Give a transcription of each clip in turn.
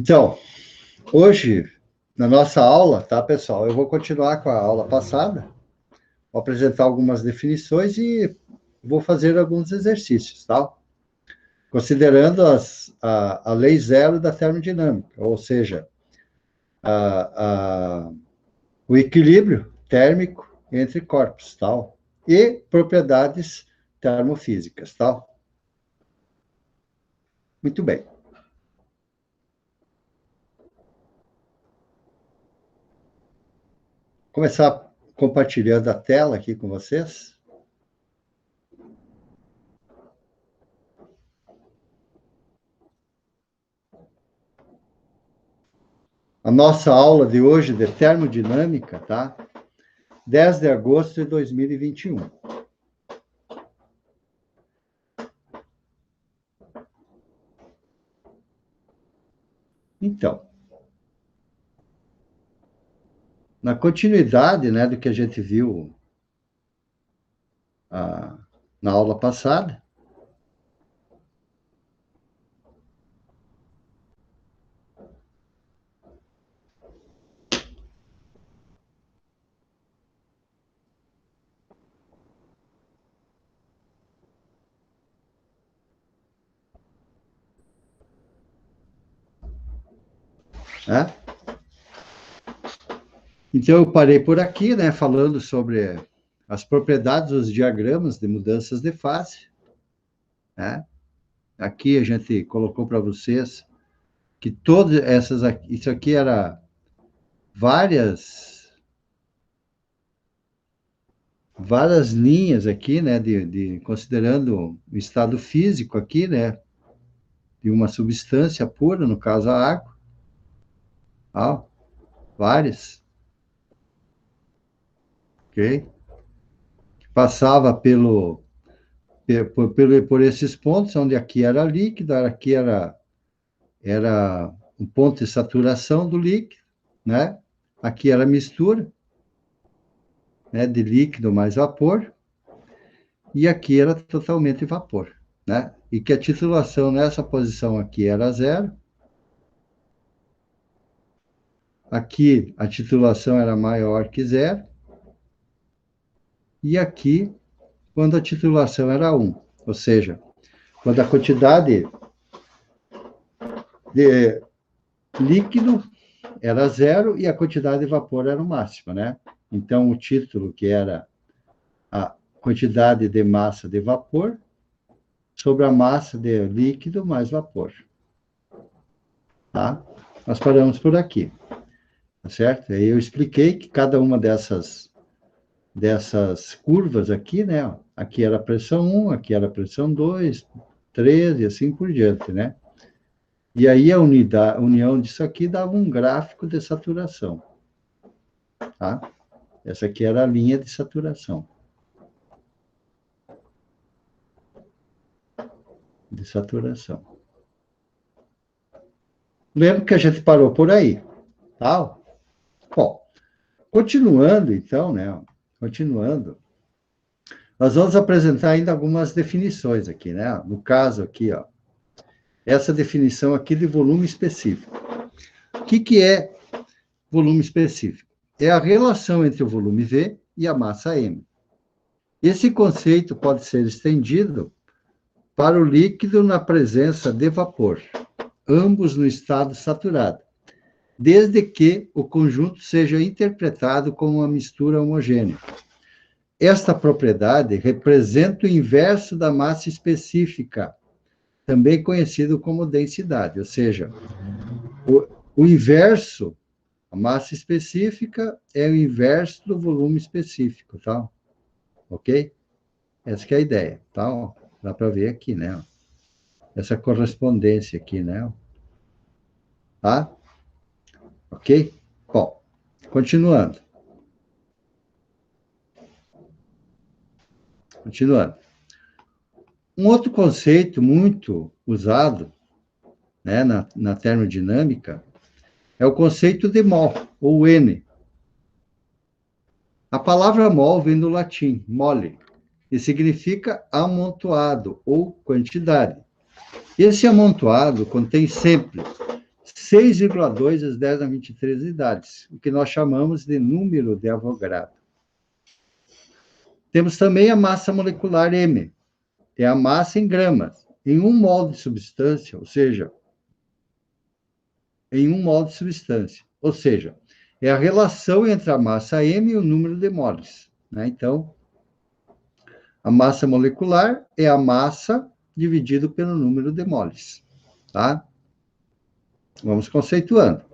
Então, hoje, na nossa aula, tá, pessoal? Eu vou continuar com a aula passada, vou apresentar algumas definições e vou fazer alguns exercícios, tá? Considerando a lei zero da termodinâmica, ou seja, a, o equilíbrio térmico entre corpos, tal, e propriedades termofísicas, tal. Muito bem. Começar compartilhando a tela aqui com vocês. A nossa aula de hoje de termodinâmica, tá? 10 de agosto de 2021. Então, na continuidade, né, do que a gente viu na aula passada, né? Então, eu parei por aqui, né, falando sobre as propriedades dos diagramas de mudanças de fase, né? Aqui a gente colocou para vocês que todas essas aqui, isso aqui era várias linhas aqui, né, considerando o estado físico aqui, né, de uma substância pura, no caso a água, tá? Várias, ok? Passava por esses pontos, onde aqui era líquido, aqui era um ponto de saturação do líquido, né? Aqui era mistura, né, de líquido mais vapor, e aqui era totalmente vapor, né? E que a titulação nessa posição aqui era zero. Aqui a titulação era maior que zero. E aqui, quando a titulação era 1, ou seja, quando a quantidade de líquido era zero e a quantidade de vapor era o máximo, né? Então, o título, que era a quantidade de massa de vapor sobre a massa de líquido mais vapor. Tá? Nós paramos por aqui, tá certo? Aí eu expliquei que cada uma dessas curvas aqui, né? Aqui era a pressão 1, aqui era a pressão 2, 3 e assim por diante, né? E aí a união disso aqui dava um gráfico de saturação, tá? Essa aqui era a linha de saturação. De saturação. Lembro que a gente parou por aí, tá? Bom, continuando então, né? Continuando, nós vamos apresentar ainda algumas definições aqui, né? No caso aqui, ó, essa definição aqui de volume específico. O que é volume específico? É a relação entre o volume V e a massa M. Esse conceito pode ser estendido para o líquido na presença de vapor, ambos no estado saturado, desde que o conjunto seja interpretado como uma mistura homogênea. Esta propriedade representa o inverso da massa específica, também conhecido como densidade, ou seja, o inverso, a massa específica é o inverso do volume específico, tá? Ok? Essa que é a ideia, tá? Dá para ver aqui, né? Essa correspondência aqui, né? Tá? Ok? Bom, continuando. Continuando. Um outro conceito muito usado, né, na termodinâmica é o conceito de mol, ou N. A palavra mol vem do latim, mole, e significa amontoado ou quantidade. Esse amontoado contém sempre 6,2 vezes 10 a 23 unidades, o que nós chamamos de número de Avogadro. Temos também a massa molecular M, é a massa em gramas, em 1 mol de substância, ou seja, em 1 mol de substância. Ou seja, é a relação entre a massa M e o número de moles. Né? Então, a massa molecular é a massa dividido pelo número de moles. Tá? Vamos conceituando.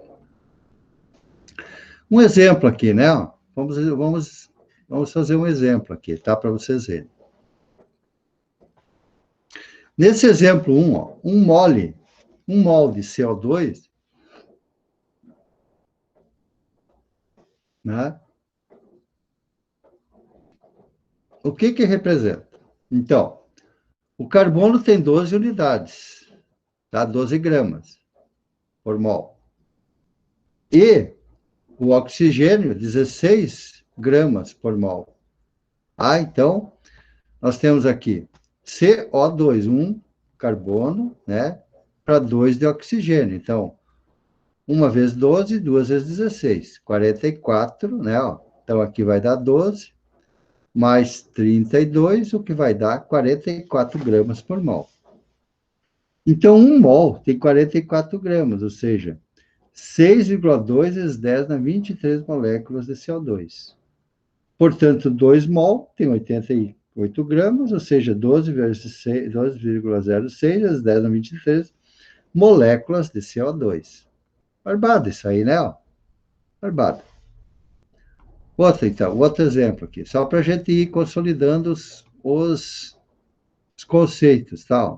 Um exemplo aqui, né? Vamos fazer um exemplo aqui, tá? Para vocês verem. Nesse exemplo 1, ó, um mol de CO2, né? O que representa? Então, o carbono tem 12 unidades, tá? 12 gramas por mol. E o oxigênio, 16 gramas por mol. Ah, então, nós temos aqui CO2, 1 carbono, né? Para 2 de oxigênio. Então, 1 vezes 12, 2 vezes 16, 44, né? Ó. Então, aqui vai dar 12, mais 32, o que vai dar 44 gramas por mol. Então, 1 mol tem 44 gramas, ou seja, 6,2 vezes 10 na 23 moléculas de CO2. Portanto, 2 mol tem 88 gramas, ou seja, 12,06 vezes 10 na 23 moléculas de CO2. Barbado isso aí, né? Ó. Barbado. Outro exemplo aqui, só para a gente ir consolidando os conceitos, tá?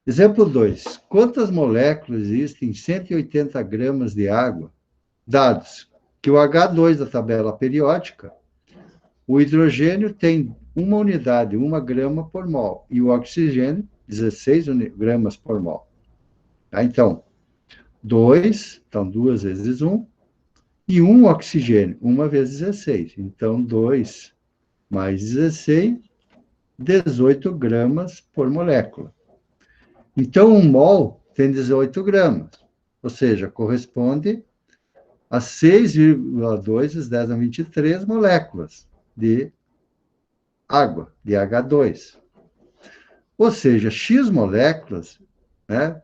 Exemplo 2. Quantas moléculas existem em 180 gramas de água? Dados que o H2 da tabela periódica, o hidrogênio tem 1 unidade, 1 grama por mol, e o oxigênio, 16 gramas por mol. Tá? Então, 2, então 2 vezes 1, e 1 oxigênio, 1 vezes 16. Então, 2 mais 16, 18 gramas por molécula. Então, 1 mol tem 18 gramas, ou seja, corresponde a 6,2 vezes 10 a 23 moléculas de água, de H2. Ou seja, X moléculas, né,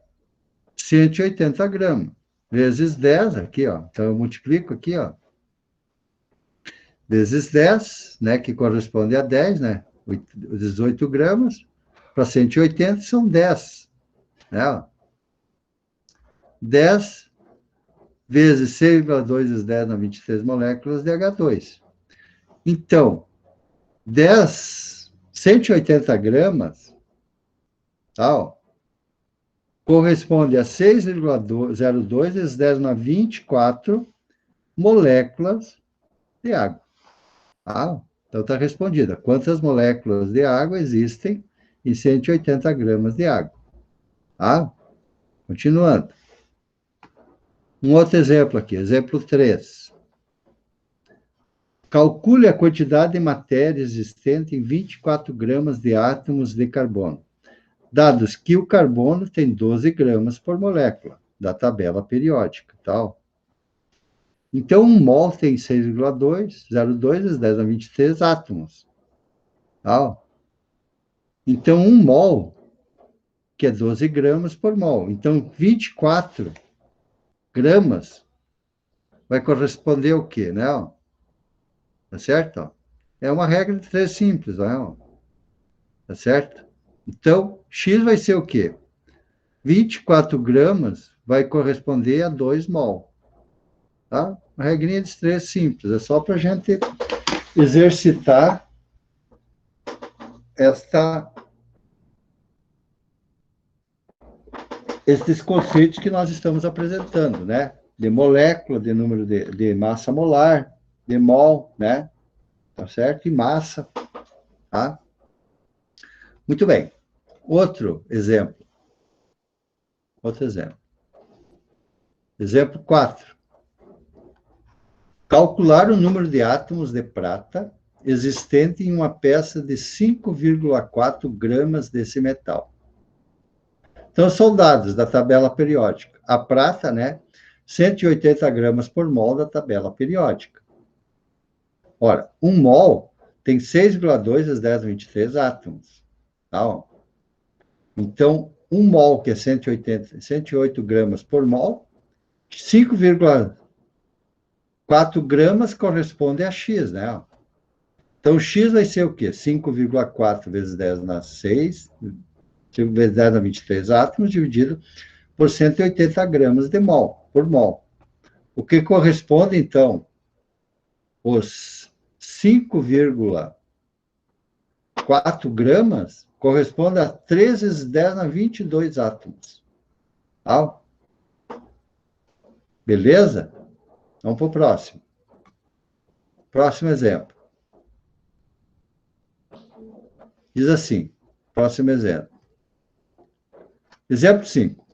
180 gramas, vezes 10, aqui, ó. Então, eu multiplico aqui, ó, vezes 10, né, que corresponde a 10, né, 18 gramas, para 180 são 10, né, ó. 10 vezes 6,2 vezes 10 na 23 moléculas de H2. Então, 180 gramas, tá, ó, corresponde a 6,02 vezes 10 na 24 moléculas de água. Tá? Então, está respondida. Quantas moléculas de água existem em 180 gramas de água? Tá? Continuando. Um outro exemplo aqui, exemplo 3. Calcule a quantidade de matéria existente em 24 gramas de átomos de carbono, dados que o carbono tem 12 gramas por molécula, da tabela periódica. Tal. Então, 1 mol tem 6,02 vezes 10 a 23 átomos. Tal. Então, 1 mol, que é 12 gramas por mol. Então, 24 gramas vai corresponder ao quê, né? Tá certo? É uma regra de 3 simples, né? Tá certo? Então, X vai ser o quê? 24 gramas vai corresponder a 2 mol. Tá? Uma regrinha de 3 simples. É só para a gente exercitar esses conceitos que nós estamos apresentando, né? De molécula, de número de massa molar, de mol, né? Tá certo? E massa, tá? Muito bem. Outro exemplo. Exemplo 4. Calcular o número de átomos de prata existente em uma peça de 5,4 gramas desse metal. Então, são dados da tabela periódica. a prata, né? 180 gramas por mol da tabela periódica. Ora, um mol tem 6,2 vezes 10 a 23 átomos. Tá? Então, um mol, que é 108 gramas por mol, 5,4 gramas corresponde a X, né? Então, X vai ser o quê? 5,4 vezes 10 na 6, 5 vezes 10 na 23 átomos, dividido por 180 gramas de mol, por mol. O que corresponde, então, os 5,4 gramas corresponde a 3 vezes 10 na 22 átomos. Tá? Beleza? Vamos para o próximo. Próximo exemplo. Diz assim, próximo exemplo. Exemplo 5.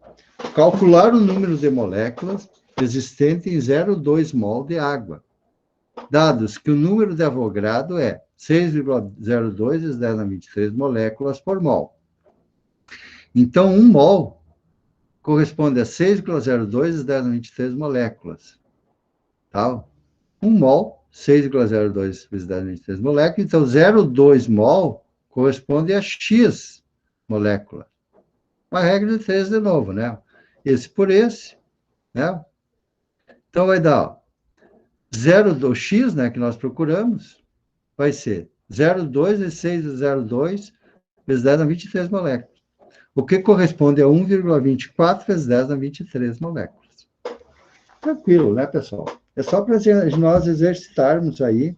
Calcular o número de moléculas existente em 0,2 mol de água, dados que o número de Avogadro é 6,02 vezes 10 na 23 moléculas por mol. Então, 1 mol corresponde a 6,02 vezes 10 na 23 moléculas. Tá? 1 mol, 6,02 vezes 10 na 23 moléculas. Então, 0,2 mol corresponde a X molécula. Uma regra de 3 de novo, né? Esse por esse, né? Então, vai dar 0,2 X, né, que nós procuramos, vai ser 0,2 vezes 6,02 vezes 10 na 23 moléculas. O que corresponde a 1,24 vezes 10 na 23 moléculas. Tranquilo, né, pessoal? É só para nós exercitarmos aí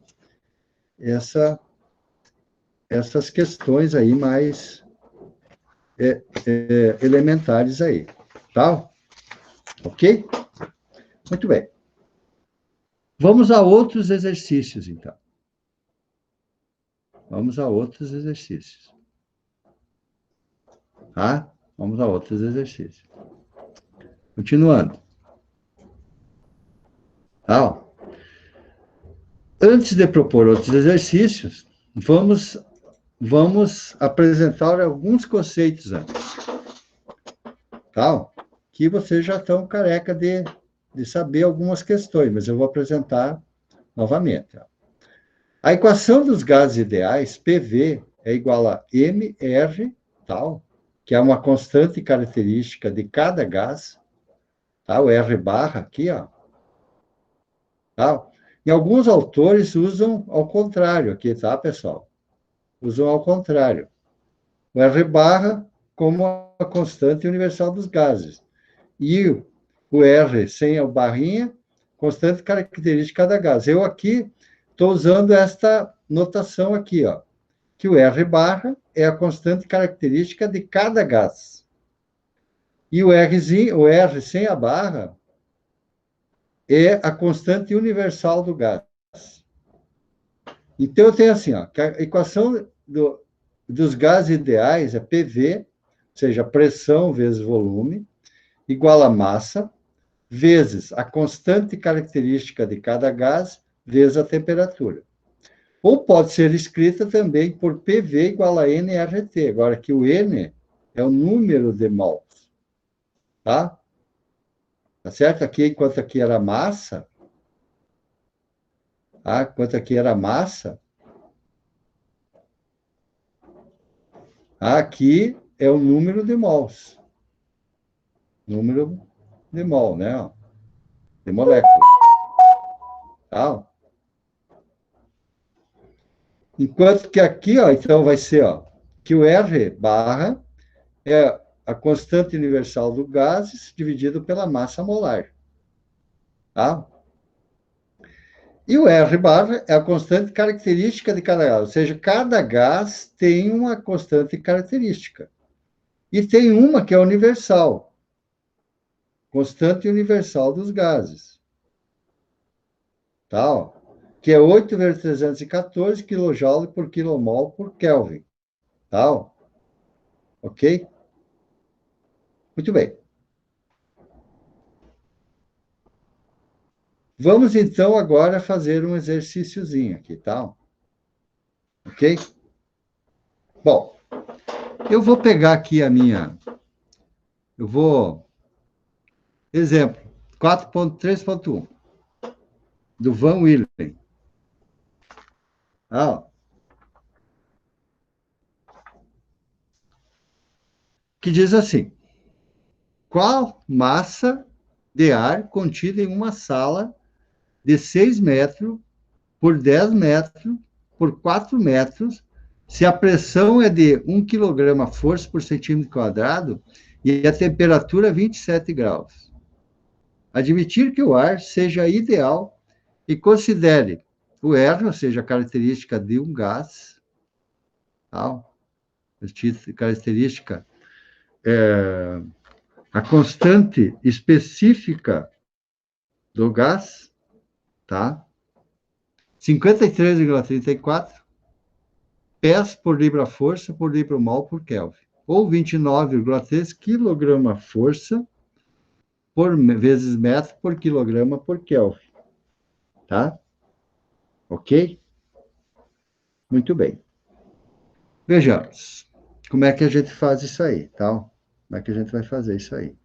essas questões aí mais elementares aí, tá? Ok? Muito bem. Vamos a outros exercícios, então. Vamos a outros exercícios. Tá? Vamos a outros exercícios. Continuando. Tá? Antes de propor outros exercícios, vamos apresentar alguns conceitos antes. Tá? Que vocês já estão careca de saber algumas questões, mas eu vou apresentar novamente. A equação dos gases ideais, PV, é igual a mR, tal, que é uma constante característica de cada gás, tá? O R barra aqui, ó. Tá? E alguns autores usam ao contrário aqui, tá, pessoal? Usam ao contrário. O R barra como a constante universal dos gases. E o R sem a barrinha, constante característica de cada gás. Eu aqui estou usando esta notação aqui, ó, que o R barra é a constante característica de cada gás. E o R sem a barra é a constante universal do gás. Então, eu tenho assim, ó, que a equação dos gases ideais é PV, ou seja, pressão vezes volume, igual a massa, vezes a constante característica de cada gás, vezes a temperatura. Ou pode ser escrita também por PV igual a nRT, agora que o N é o número de mols. Tá? Tá certo? Aqui, enquanto aqui era massa, tá? Enquanto aqui era massa, aqui é o número de mols. Número de mol, né? De moléculas. Tá? Enquanto que aqui, ó, então vai ser, ó, que o R barra é a constante universal do gases dividido pela massa molar. Tá? E o R barra é a constante característica de cada gás, ou seja, cada gás tem uma constante característica. E tem uma que é universal, constante universal dos gases. Tá? Que é 8 vezes 314 kJ por kilomol por Kelvin. Tá? Ok? Muito bem. Vamos, então, agora fazer um exercíciozinho aqui, tá? Ok? Bom, eu vou pegar aqui a minha... Eu vou Exemplo, 4.3.1, do Van Willen. Ah, que diz assim: qual massa de ar contida em uma sala de 6 metros por 10 metros por 4 metros, se a pressão é de 1 quilograma força por centímetro quadrado e a temperatura 27 graus? Admitir que o ar seja ideal e considere o R, ou seja, a característica de um gás, tá? Característica, a constante específica do gás, tá? 53,34 pés por libra-força por libra-mol por Kelvin, ou 29,3 quilograma-força por vezes metro por quilograma por Kelvin, tá? Ok? Muito bem. Vejamos como é que a gente faz isso aí, tá? Como é que a gente vai fazer isso aí,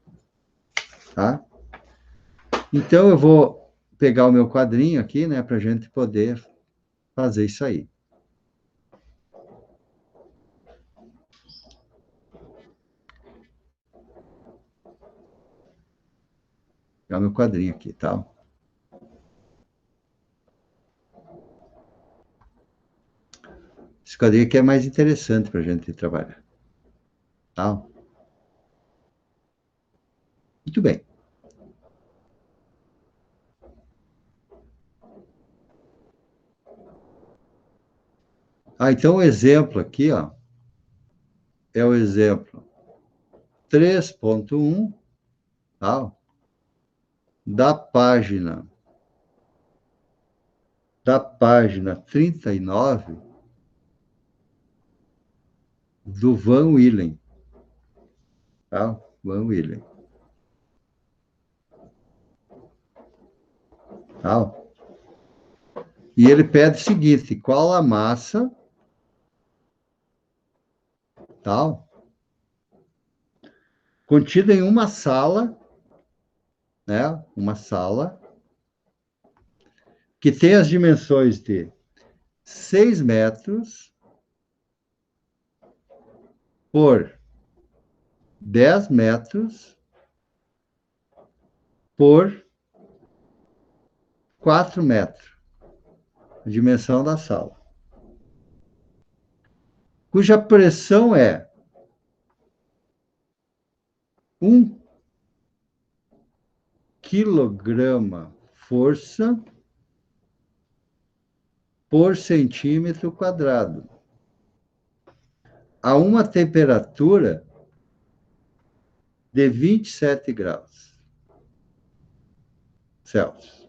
tá? Então, eu vou pegar o meu quadrinho aqui, né, para a gente poder fazer isso aí. Pegar o meu quadrinho aqui, tá? Esse quadrinho aqui é mais interessante para a gente trabalhar, tá? Muito bem. Ah, então o exemplo aqui, ó, é o exemplo 3.1, tá? Da página 39 do Van Willen, tá? Van Willen, tá? E ele pede o seguinte: qual a massa, tá? Contida em uma sala, né? Uma sala que tem as dimensões de 6 metros por 10 metros por 4 metros, a dimensão da sala, cuja pressão é 1 quilograma força por centímetro quadrado, a uma temperatura de 27 graus Celsius.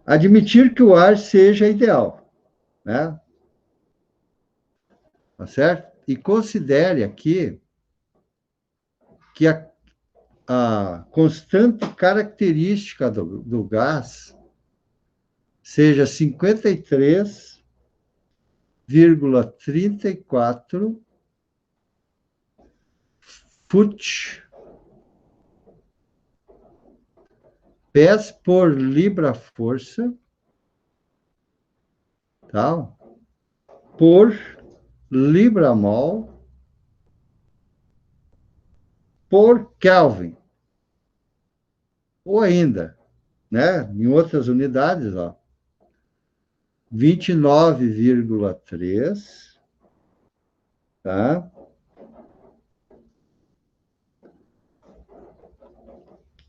Admitir que o ar seja ideal, né? Tá certo? E considere aqui que a constante característica do gás seja 53,34 foot pés por libra-força, tá? Por libra-mol por Kelvin. Ou ainda, né, em outras unidades, ó, 29,3, tá?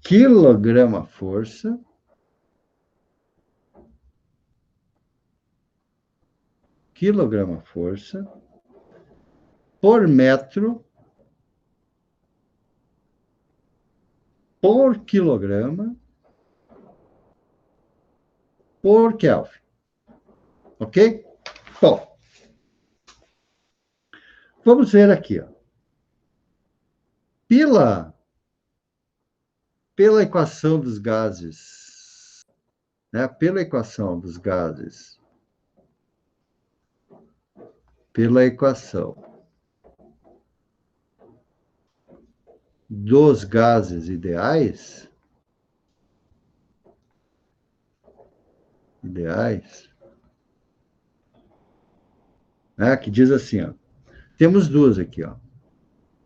Quilograma-força por metro por quilograma por Kelvin. Ok? Bom, vamos ver aqui, ó. Pela equação dos gases, né? Pela equação dos gases ideais, né, que diz assim, ó, temos duas aqui, ó,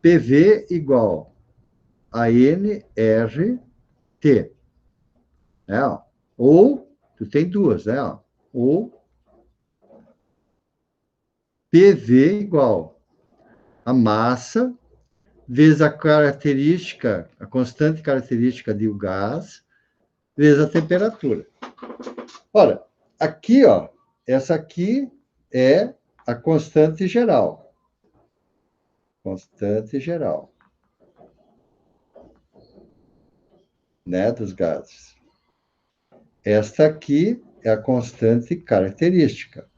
PV igual a nRT, né, ó, ou, tu tem duas, né, ó, ou PV igual a massa vezes a característica, a constante característica de um gás, vezes a temperatura. Ora, aqui, ó, essa aqui é a constante geral. Constante geral, né, dos gases. Esta aqui é a constante característica.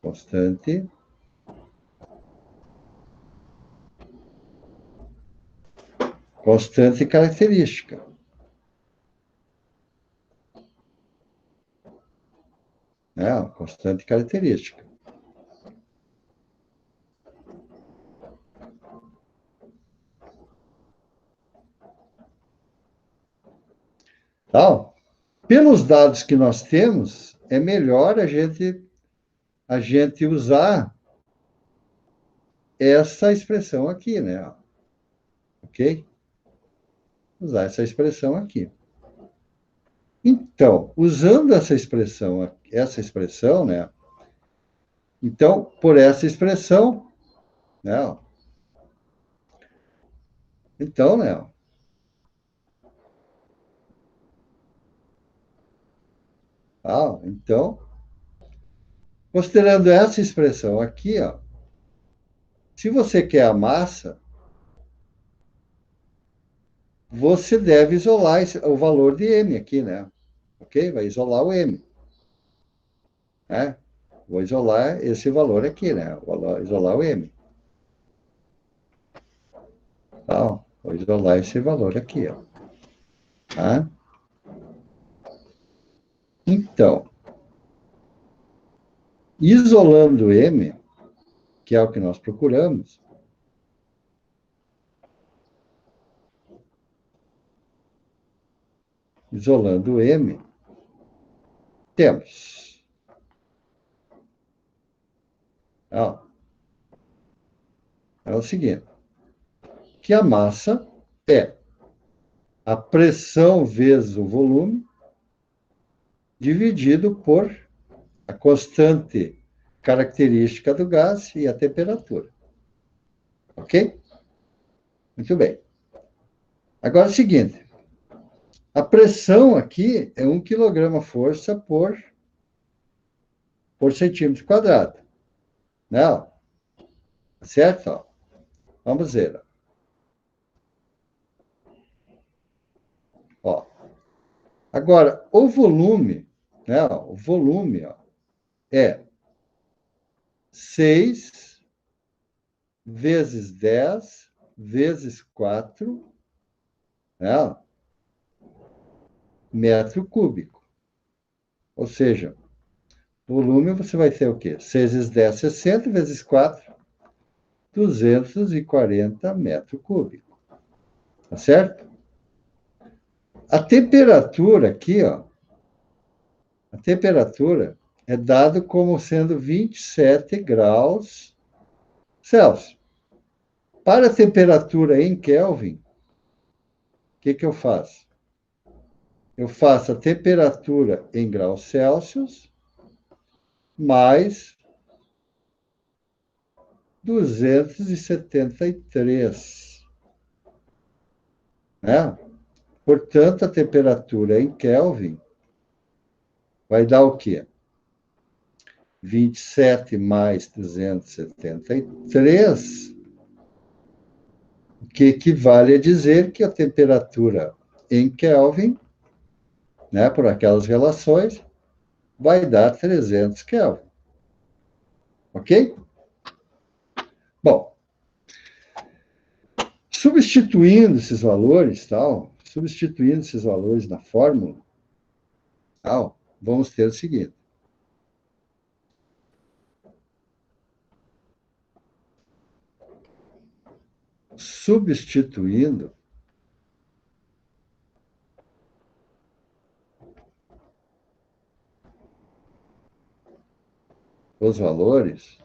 Constante característica. Né? Constante característica. Então, pelos dados que nós temos, é melhor a gente usar essa expressão aqui, né? Ok? Usar essa expressão aqui. Então, usando essa expressão, né? Então, por essa expressão, né? Então, né? Então, considerando essa expressão aqui, ó, se você quer a massa, você deve isolar o valor de M aqui, né? Ok? Vai isolar o M. Né? Vou isolar esse valor aqui, né? Vou isolar o M. Tá? Vou isolar esse valor aqui, ó. Tá? Então, isolando M, que é o que nós procuramos, isolando M, temos. Ó, é o seguinte, que a massa é a pressão vezes o volume dividido por a constante característica do gás e a temperatura. Ok? Muito bem. Agora é o seguinte, a pressão aqui é 1 kg-força por centímetro quadrado. Não? Certo? Ó. Vamos ver. Ó. Agora, o volume, né? O volume ó, é 6 vezes 10 vezes 4, né? Metro cúbico. Ou seja, volume você vai ter o quê? 6 vezes 10, 60 vezes 4, 240 metros cúbicos. Tá certo? A temperatura aqui, ó, a temperatura é dado como sendo 27 graus Celsius. Para a temperatura em Kelvin, o que eu faço? Eu faço a temperatura em graus Celsius mais 273. Né? Portanto, a temperatura em Kelvin vai dar o quê? 27 mais 273, o que equivale a dizer que a temperatura em Kelvin, né, por aquelas relações, vai dar 300 Kelvin. Ok? Bom, substituindo esses valores na fórmula, vamos ter o seguinte. substituindo os valores,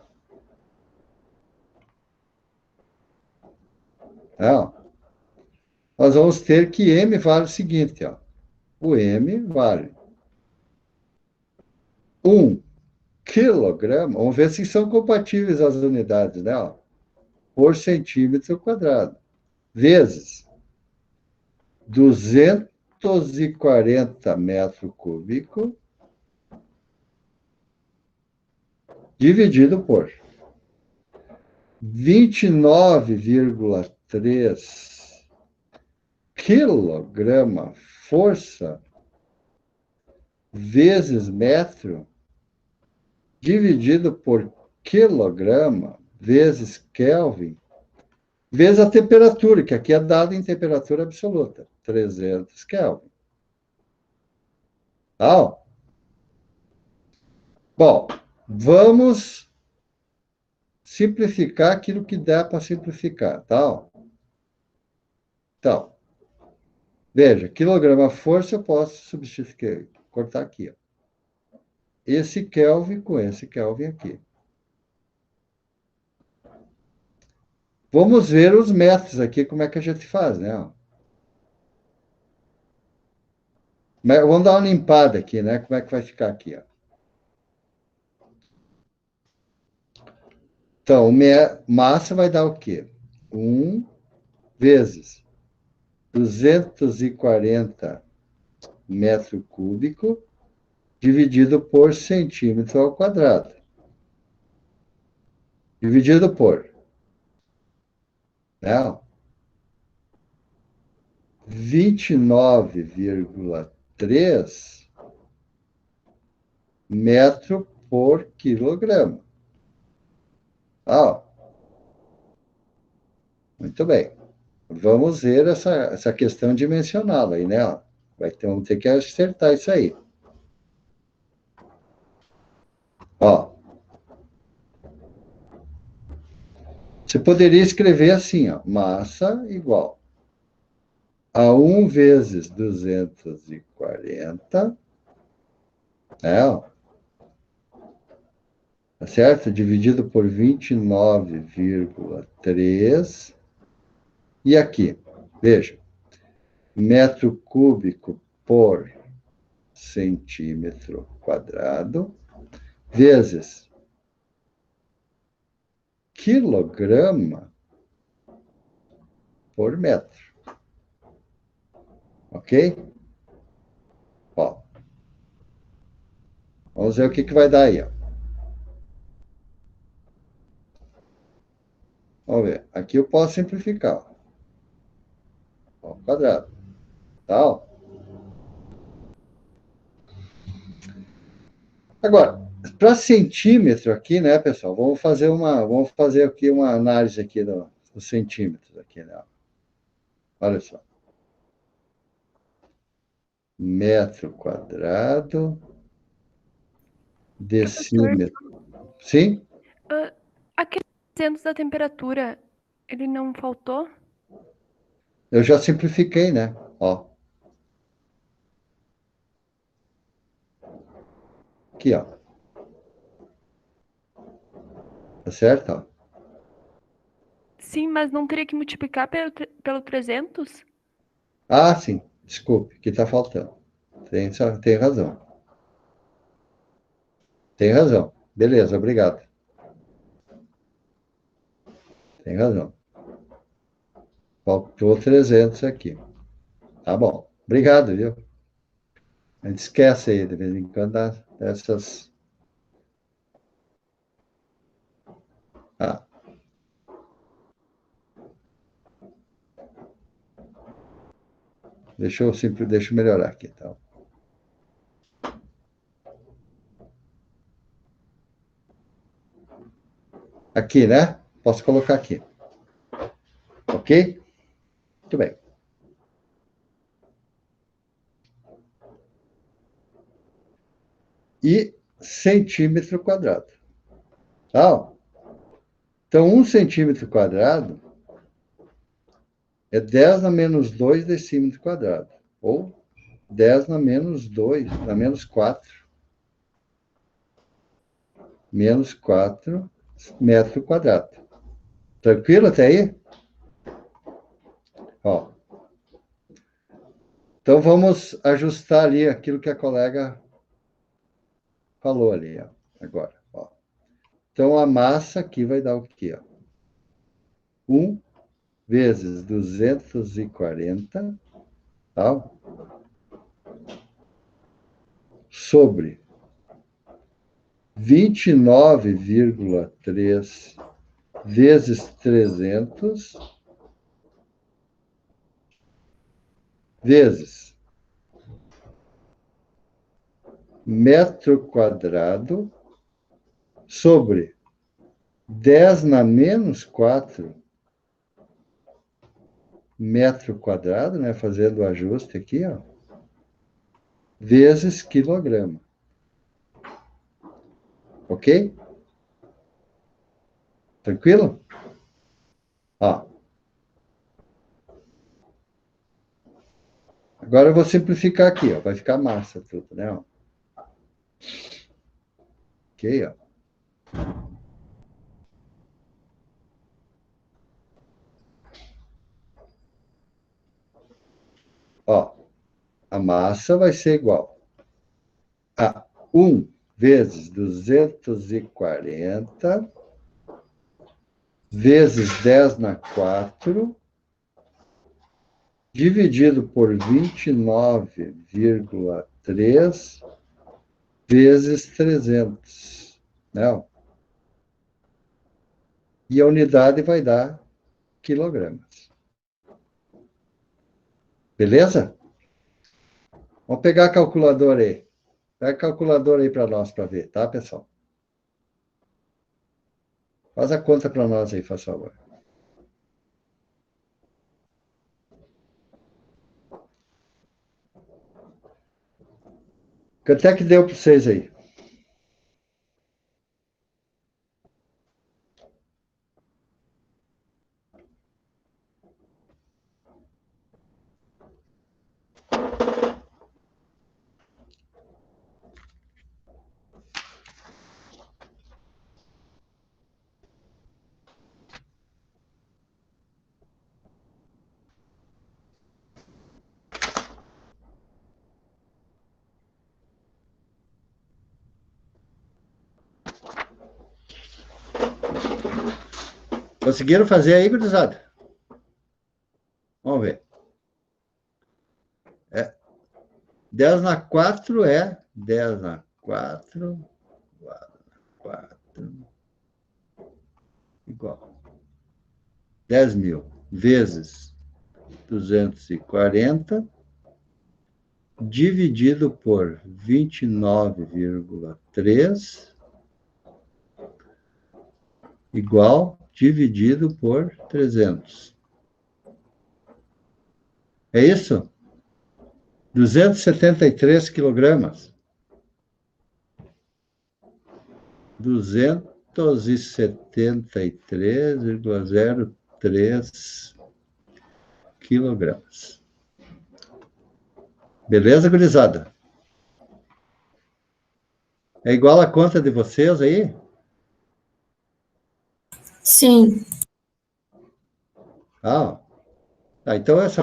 ó, nós vamos ter que M vale o seguinte, ó. O M vale 1 quilograma, vamos ver se são compatíveis as unidades, né? Ó, por centímetro quadrado, vezes 240 metros cúbicos, dividido por 29,3 quilograma força vezes metro, dividido por quilograma vezes Kelvin, vezes a temperatura, que aqui é dada em temperatura absoluta, 300 Kelvin. Tá? Bom, vamos simplificar aquilo que dá para simplificar, tá? Então, veja, quilograma força eu posso substituir, cortar aqui, ó. Esse Kelvin com esse Kelvin aqui. Vamos ver os metros aqui, como é que a gente faz, né? Vamos dar uma limpada aqui, né? Como é que vai ficar aqui, ó. Então, massa vai dar o quê? 1 vezes 240 metro cúbico dividido por centímetro ao quadrado. Dividido por, né? 29,3 metro por quilograma. Ah, muito bem. Vamos ver essa questão dimensional aí, né? Vamos ter que acertar isso aí. Ó, você poderia escrever assim, ó, massa igual a 1 vezes 240, né? Ó, tá certo? Dividido por 29,3. E aqui, veja, metro cúbico por centímetro quadrado, vezes quilograma por metro. Ok? Ó, vamos ver o que vai dar aí. Ó. Vamos ver. Aqui eu posso simplificar. Ó, quadrado. Tá? Ó. Agora, para centímetro aqui, né, pessoal? Vamos fazer aqui uma análise aqui dos centímetros aqui, né? Olha só. Metro quadrado, Professor, decímetro. Sim? aquele 300 da temperatura, ele não faltou? Eu já simplifiquei, né? Ó. Aqui, ó. Tá certo? Ó. Sim, mas não teria que multiplicar pelo 300? Ah, sim. Desculpe, que está faltando. Tem razão. Tem razão. Beleza, obrigado. Tem razão. Faltou 300 aqui. Tá bom. Obrigado, viu? A gente esquece aí, de vez em quando, dessas. Ah, deixa eu melhorar aqui, tá? Aqui, né? Posso colocar aqui. Ok? Muito bem. E centímetro quadrado. Tá? Então, 1 centímetro quadrado é 10 na menos 2 decímetro quadrado. Ou 10 na menos 2, na menos 4. Menos 4 metro quadrado. Tranquilo até aí? Ó. Então, vamos ajustar ali aquilo que a colega falou ali, ó, agora. Ó. Então, a massa aqui vai dar o quê? 1 vezes 240, tá? Sobre 29,3 vezes 300 vezes metro quadrado sobre 10 na menos 4 metro quadrado, né? Fazendo o ajuste aqui, ó, vezes quilograma. Ok? Tranquilo? Ó. Agora eu vou simplificar aqui, ó. Vai ficar massa tudo, né? Ó. Ok, ó. Ó, a massa vai ser igual a 1 vezes 240 vezes 10 na 4 dividido por 29,3 vezes 300, né? E a unidade vai dar quilogramas. Beleza? Vamos pegar a calculadora aí. Pega a calculadora aí para nós, para ver, tá, pessoal? Faz a conta para nós aí, faz favor. Quanto é que deu para vocês aí? Conseguiram fazer aí, gurizada? Vamos ver. 10 na 4 é 10 na 4, 4 igual 10.000 vezes 240 dividido por 29,3 igual dividido por 300. É isso? 273 quilogramas. 273,03 quilogramas. Beleza, gurizada? É igual a conta de vocês aí? Sim. Ah, tá, então esse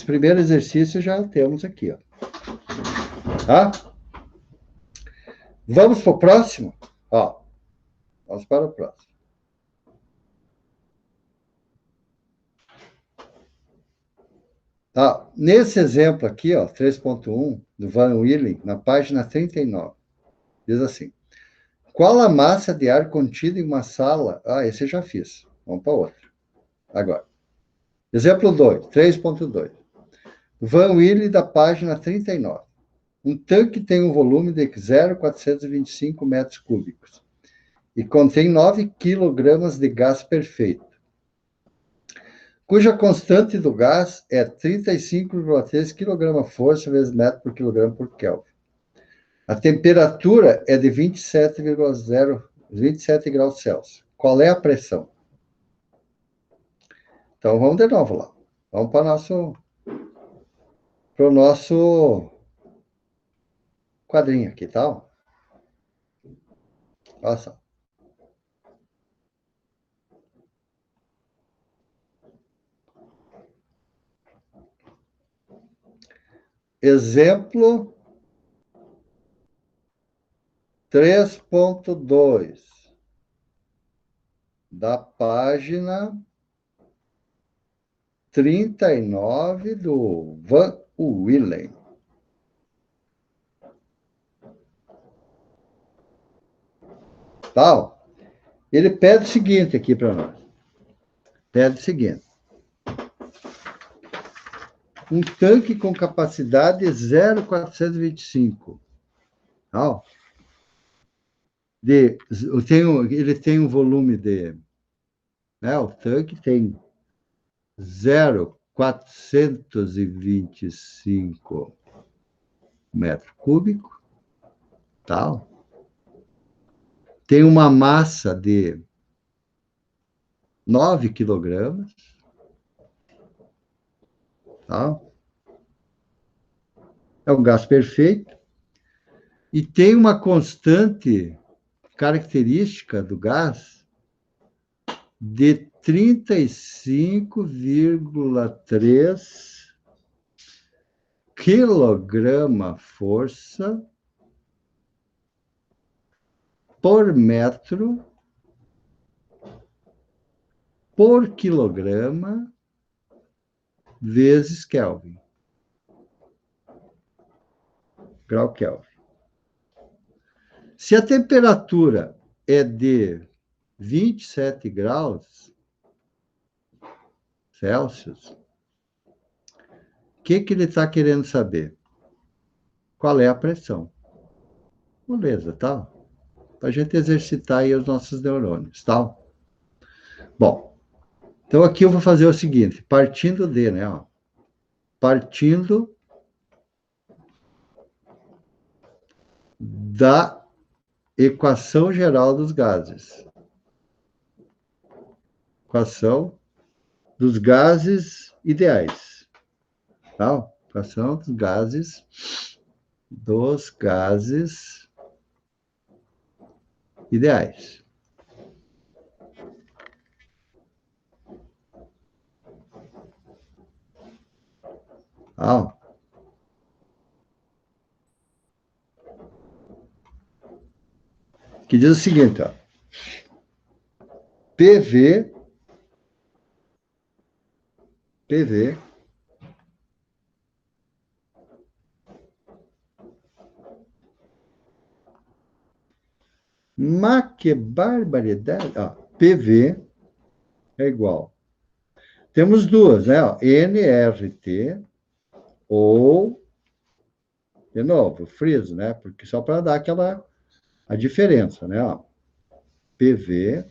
primeiro exercício já temos aqui, ó. Tá? Vamos para o próximo? Ó, vamos para o próximo. Tá, nesse exemplo aqui, ó, 3.1, do Van Willing, na página 39, diz assim: qual a massa de ar contida em uma sala? Ah, esse eu já fiz. Vamos para outro. Agora. Exemplo 2, 3.2. Van Willy, da página 39. Um tanque tem um volume de 0,425 metros cúbicos e contém 9 quilogramas de gás perfeito, cuja constante do gás é 35,3 kg-força vezes metro por quilograma por Kelvin. A temperatura é de 27 graus Celsius. Qual é a pressão? Então, vamos de novo lá. Vamos para o nosso quadrinho aqui, tá? Olha só. Exemplo 3.2 da página 39 do Van Willen. Tal. Ele pede o seguinte aqui para nós. Pede o seguinte. Um tanque com capacidade 0,425. Tal. Ele tem um volume de... Né, o tanque tem 0,425 metro cúbico. Tal. Tem uma massa de 9 quilogramas. Tá? É um gás perfeito. E tem uma constante característica do gás de 35,3 quilograma-força por metro por quilograma vezes Kelvin. Grau Kelvin. Se a temperatura é de 27 graus Celsius, o que ele está querendo saber? Qual é a pressão? Beleza, tá? Para a gente exercitar aí os nossos neurônios, tá? Bom, então aqui eu vou fazer o seguinte, partindo de, né? Ó, partindo da equação geral dos gases. Equação dos gases ideais. Tá? Equação dos gases ideais. Tá? Que diz o seguinte, ó. PV mas que barbaridade. Ó, PV é igual. Temos duas, né? Ó, nRT ou, de novo, friso, né? Porque só para dar a diferença, né? Ó, PV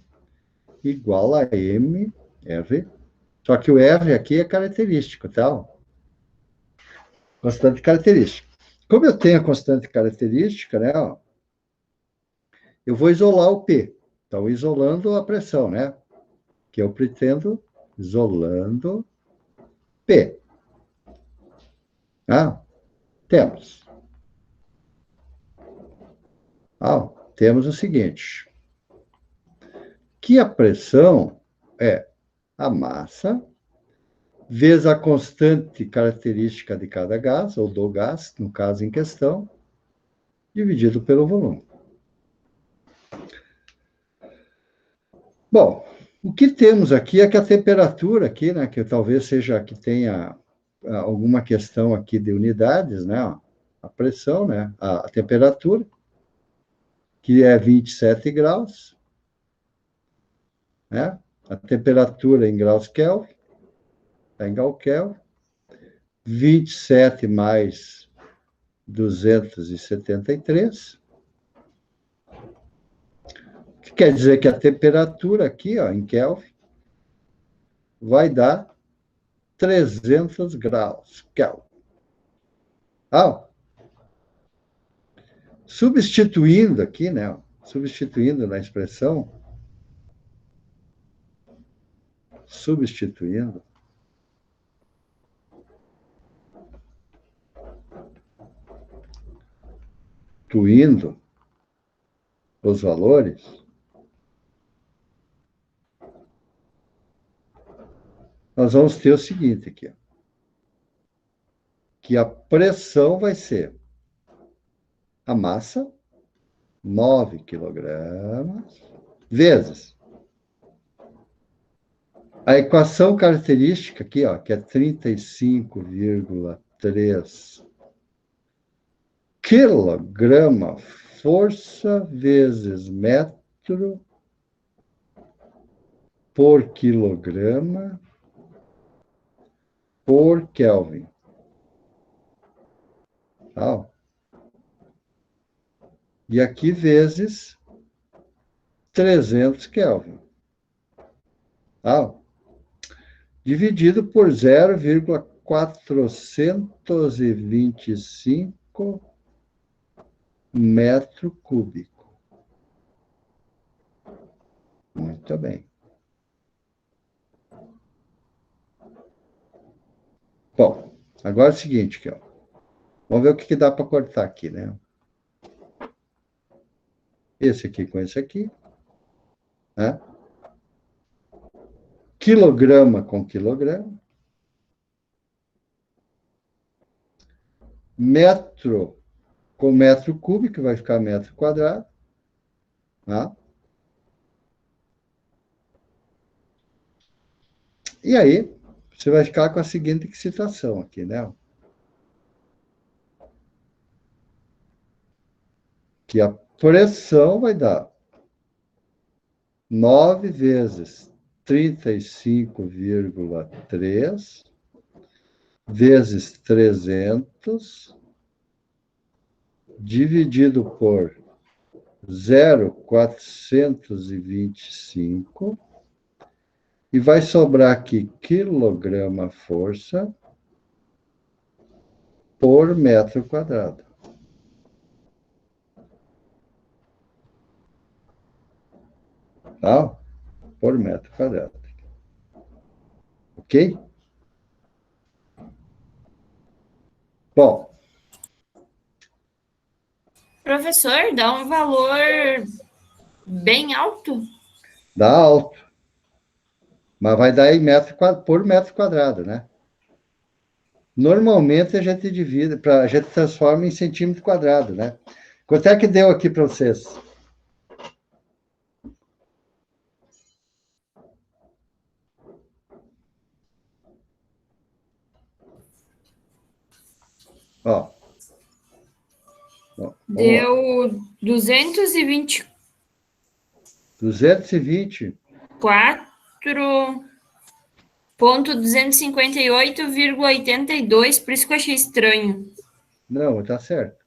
igual a MR. Só que o R aqui é característico, tá? Constante característica. Como eu tenho a constante característica, né? Ó, eu vou isolar o P. Então, isolando a pressão, né? Que eu pretendo isolando P. Ah, temos. Ah, temos o seguinte, que a pressão é a massa vezes a constante característica de cada gás, ou do gás, no caso em questão, dividido pelo volume. Bom, o que temos aqui é que a temperatura aqui, né, que talvez seja que tenha alguma questão aqui de unidades, né, ó, a pressão, né, a temperatura, que é 27 graus, né, a temperatura em graus Kelvin, está em grau Kelvin, 27 mais 273, que quer dizer que a temperatura aqui, ó, em Kelvin, vai dar 300 graus Kelvin. Ah, substituindo aqui, né? Substituindo na expressão, substituindo, substituindo os valores, nós vamos ter o seguinte aqui, ó, que a pressão vai ser a massa, 9 quilogramas, vezes a equação característica aqui, ó, que é 35,3 quilograma força vezes metro por quilograma por Kelvin. Tá? E aqui vezes 300 Kelvin. Tá? Dividido por 0,425 metro cúbico. Muito bem. Bom, agora é o seguinte, aqui, ó. Vamos ver o que dá para cortar aqui, né? Esse aqui com esse aqui. Né? Quilograma com quilograma. Metro com metro cúbico, vai ficar metro quadrado. Tá? E aí, você vai ficar com a seguinte situação aqui, né? Que a pressão vai dar 9 vezes 35,3 vezes 300 dividido por 0,425 e vai sobrar aqui quilograma força por metro quadrado. Tá? Por metro quadrado. Ok? Bom. Professor, dá um valor bem alto? Dá alto. Mas vai dar em por metro quadrado, né? Normalmente a gente divide, a gente transforma em centímetro quadrado, né? Quanto é que deu aqui para vocês? Ó. Deu 220. 4,258,82, por isso que eu achei estranho. Não, tá certo.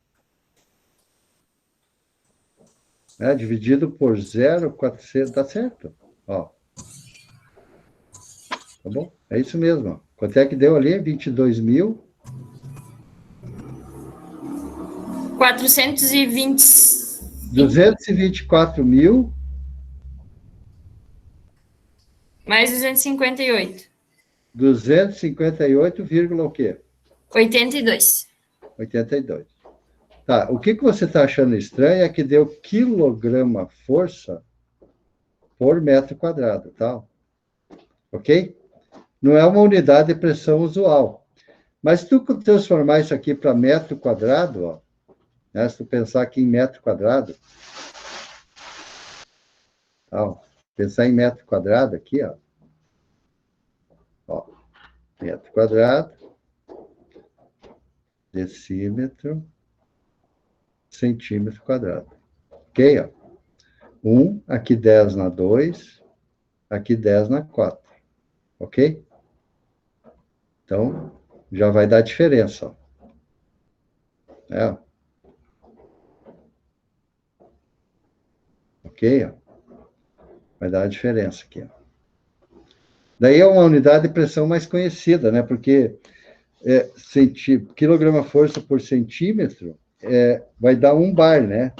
Dividido por 0,400, tá certo. Ó. Tá bom? É isso mesmo. Ó. Quanto é que deu ali? 22.000. 420. 224 mil. Mais 258. 258, o quê? 82. 82. Tá, o que você está achando estranho é que deu quilograma força por metro quadrado, tá? Ok? Não é uma unidade de pressão usual. Mas se tu transformar isso aqui para metro quadrado, ó, né, se tu pensar aqui em metro quadrado, ó, pensar em metro quadrado aqui, ó, metro quadrado, decímetro, centímetro quadrado. Ok? Ó. 1, aqui 10 na 2, aqui 10 na 4. Ok? Então, já vai dar diferença. Ó. Ok? Ó. Vai dar a diferença aqui. Ó. Daí é uma unidade de pressão mais conhecida, né? Porque quilograma força por centímetro vai dar 1 bar, né?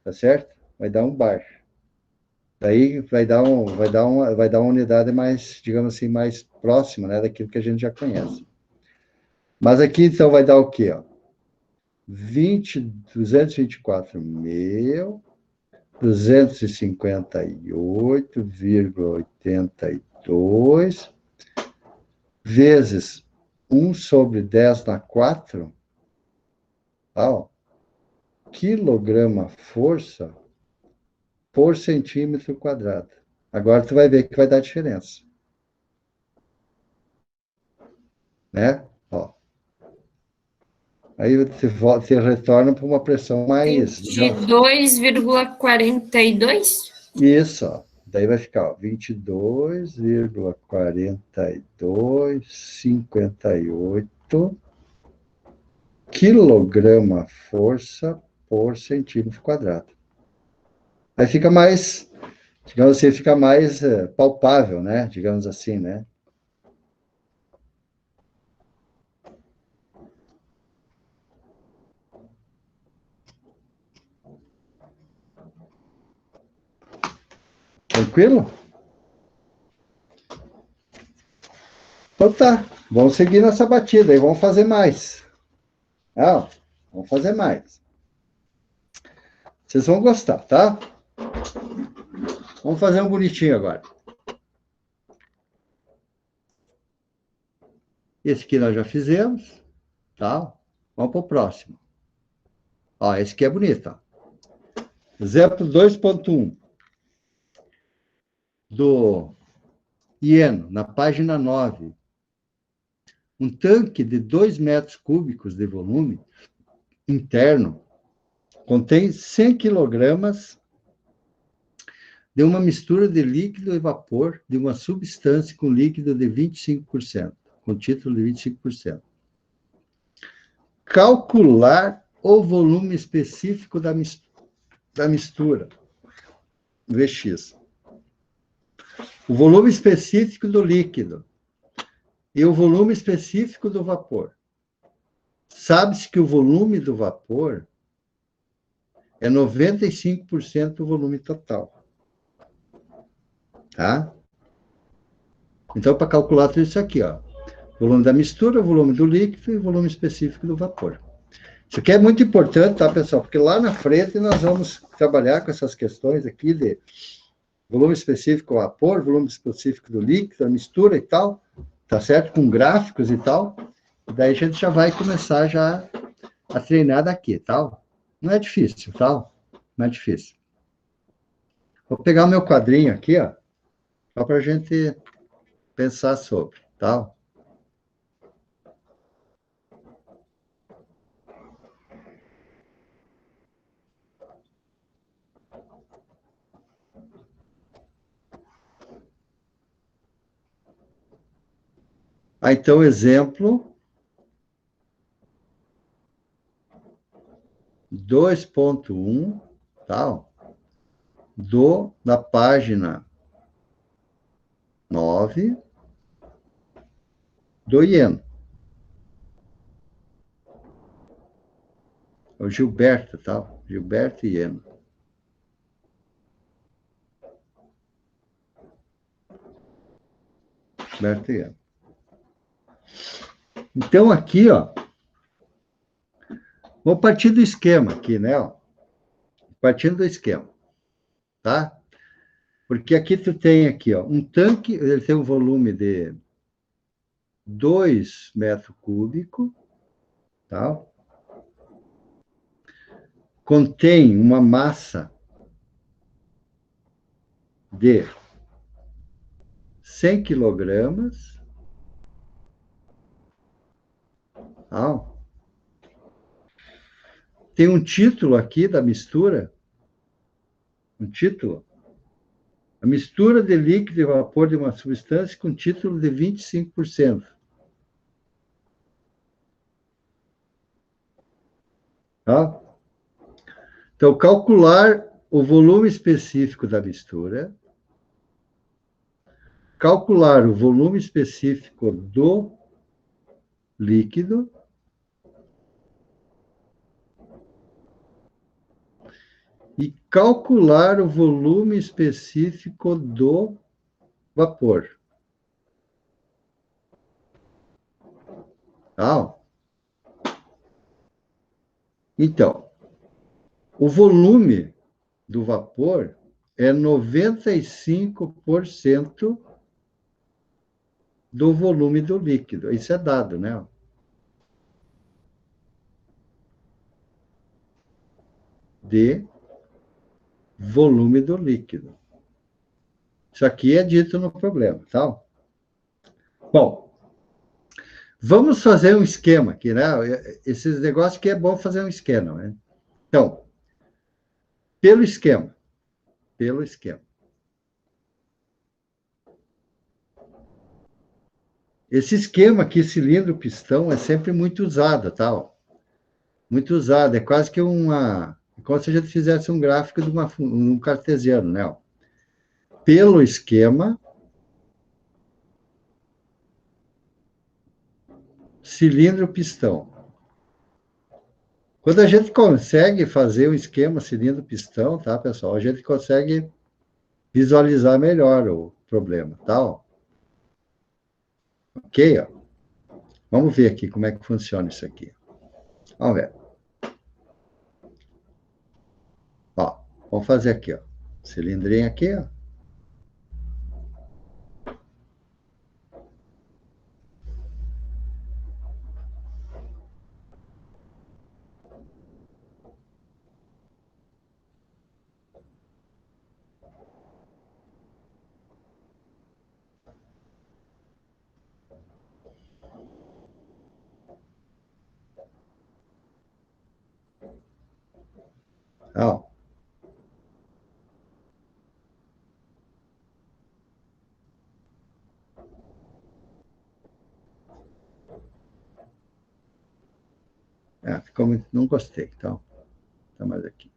Tá certo? Vai dar 1 bar. Daí vai dar uma unidade mais, digamos assim, mais próxima, né, daquilo que a gente já conhece. Mas aqui, então, vai dar o quê? Ó? 224.000, 258,82 vezes 1/10⁴, tá, ó, quilograma força por centímetro quadrado. Agora tu vai ver que vai dar diferença. Né? Ó. Aí você retorna para uma pressão mais... 22,42? Isso, ó. Daí vai ficar, ó, 22,4258 quilograma força por centímetro quadrado. Aí fica mais, digamos assim, fica mais palpável, né? Digamos assim, né? Tranquilo? Então tá, vamos seguir nessa batida e vamos fazer mais. Ah, vamos fazer mais. Vocês vão gostar, tá? Vamos fazer um bonitinho agora. Esse aqui nós já fizemos, tá? Vamos para o próximo. Ó, esse aqui é bonito, ó. Exemplo 2.1 do Ieno, na página 9. Um tanque de 2 metros cúbicos de volume interno contém 100 quilogramas de uma mistura de líquido e vapor de uma substância com líquido de 25%, com título de 25%. Calcular o volume específico da mistura, Vx. O volume específico do líquido e o volume específico do vapor. Sabe-se que o volume do vapor é 95% do volume total. Tá? Então, para calcular tudo isso aqui, ó. Volume da mistura, volume do líquido e volume específico do vapor. Isso aqui é muito importante, tá, pessoal? Porque lá na frente nós vamos trabalhar com essas questões aqui de volume específico do vapor, volume específico do líquido, a mistura e tal, tá certo? Com gráficos e tal. E daí a gente já vai começar já a treinar daqui, tal. Não é difícil, tal. Não é difícil. Vou pegar o meu quadrinho aqui, ó, só para a gente pensar sobre, tal. Ah, então, exemplo 2.1, tal, da página 9 do Ieno. O Gilberto, tal, Gilberto Ieno. Gilberto Ieno. Então, aqui, ó, vou partir do esquema aqui, né? Ó, partindo do esquema, tá? Porque aqui tu tem aqui, ó, um tanque, ele tem um volume de 2 metros cúbicos, tá? Contém uma massa de 100 quilogramas, tá? Tem um título aqui da mistura, um título, a mistura de líquido e vapor de uma substância com título de 25%. Tá? Então, calcular o volume específico da mistura, calcular o volume específico do líquido e calcular o volume específico do vapor. Tá? Então, o volume do vapor é 95% do volume do líquido. Isso é dado, né? De volume do líquido. Isso aqui é dito no problema, tá? Bom, vamos fazer um esquema aqui, né? Esses negócios que é bom fazer um esquema, né? Então, pelo esquema. Esse esquema aqui, cilindro-pistão, é sempre muito usado, tal. Muito usado. É quase que uma... Como se a gente fizesse um gráfico de um cartesiano, né? Pelo esquema, cilindro-pistão. Quando a gente consegue fazer o esquema cilindro-pistão, tá, pessoal? A gente consegue visualizar melhor o problema, tá? Ok? Ó. Vamos ver aqui como é que funciona isso aqui. Vamos ver. Ó, vamos fazer aqui, ó. Cilindrinho aqui, ó. Ó. É, ficou muito... Não gostei, então. Tá mais aqui.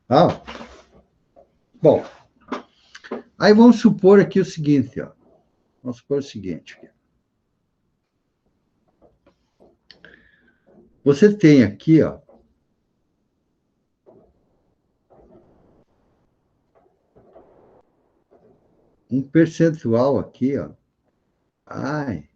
Ó. Bom, aí vamos supor aqui o seguinte, ó. Vamos supor o seguinte. Você tem aqui, ó, um percentual aqui, ó. Ai,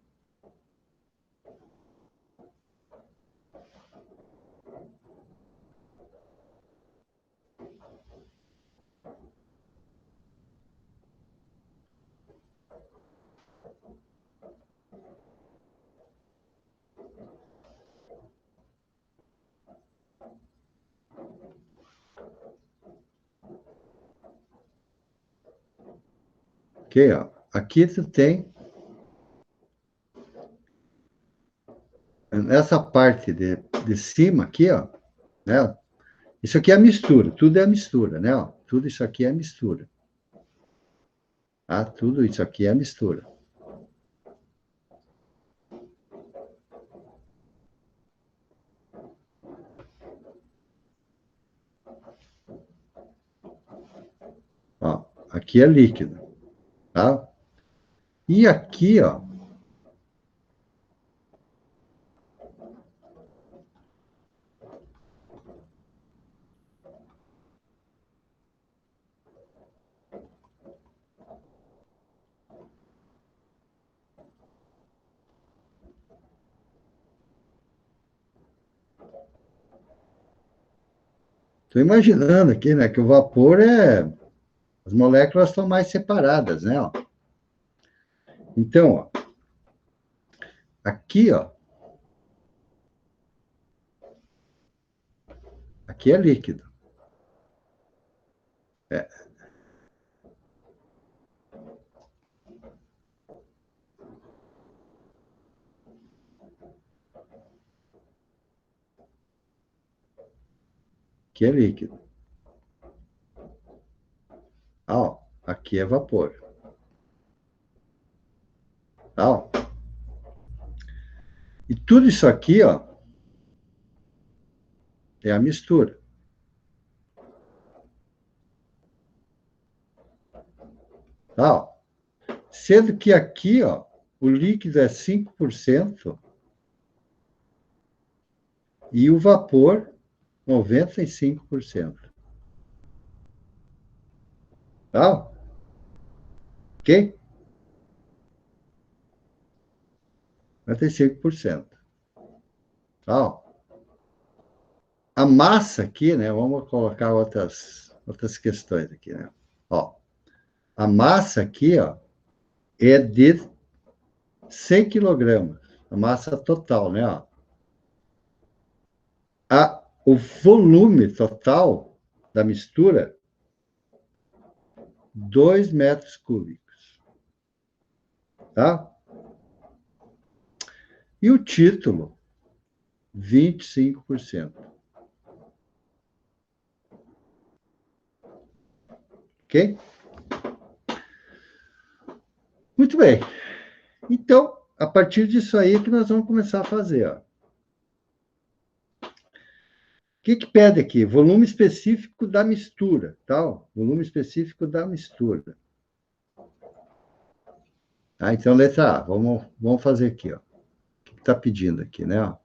aqui, ó. Aqui tu tem nessa parte de cima aqui, ó, né? Isso aqui é a mistura, tudo é a mistura, né? Ó, tudo isso aqui é a mistura. Tá? Tudo isso aqui é a mistura. Ó, aqui é líquido, tá? E aqui, ó, tô imaginando aqui, né, que o vapor é... As moléculas estão mais separadas, né? Ó. Então, ó, aqui, ó, aqui é líquido. É, aqui é líquido. Ó, aqui é vapor. Tá? Ó. tudo isso aqui, ó, é a mistura. Tá? Ó. Sendo que aqui, ó, o líquido é 5% e o vapor 95%. Tá? Ok? 95%. Tá? A massa aqui, né? Vamos colocar outras questões aqui, né? Ó, a massa aqui, ó, é de 100 quilogramas. A massa total, né? Ó. O volume total da mistura, 2 metros cúbicos. Tá? E o título, 25%. Ok? Muito bem. Então, a partir disso aí que nós vamos começar a fazer. Ó. O que pede aqui? Volume específico da mistura. Tá? Volume específico da mistura. Ah, então, letra A. Vamos fazer aqui. Ó. O que está pedindo aqui, né? Ó.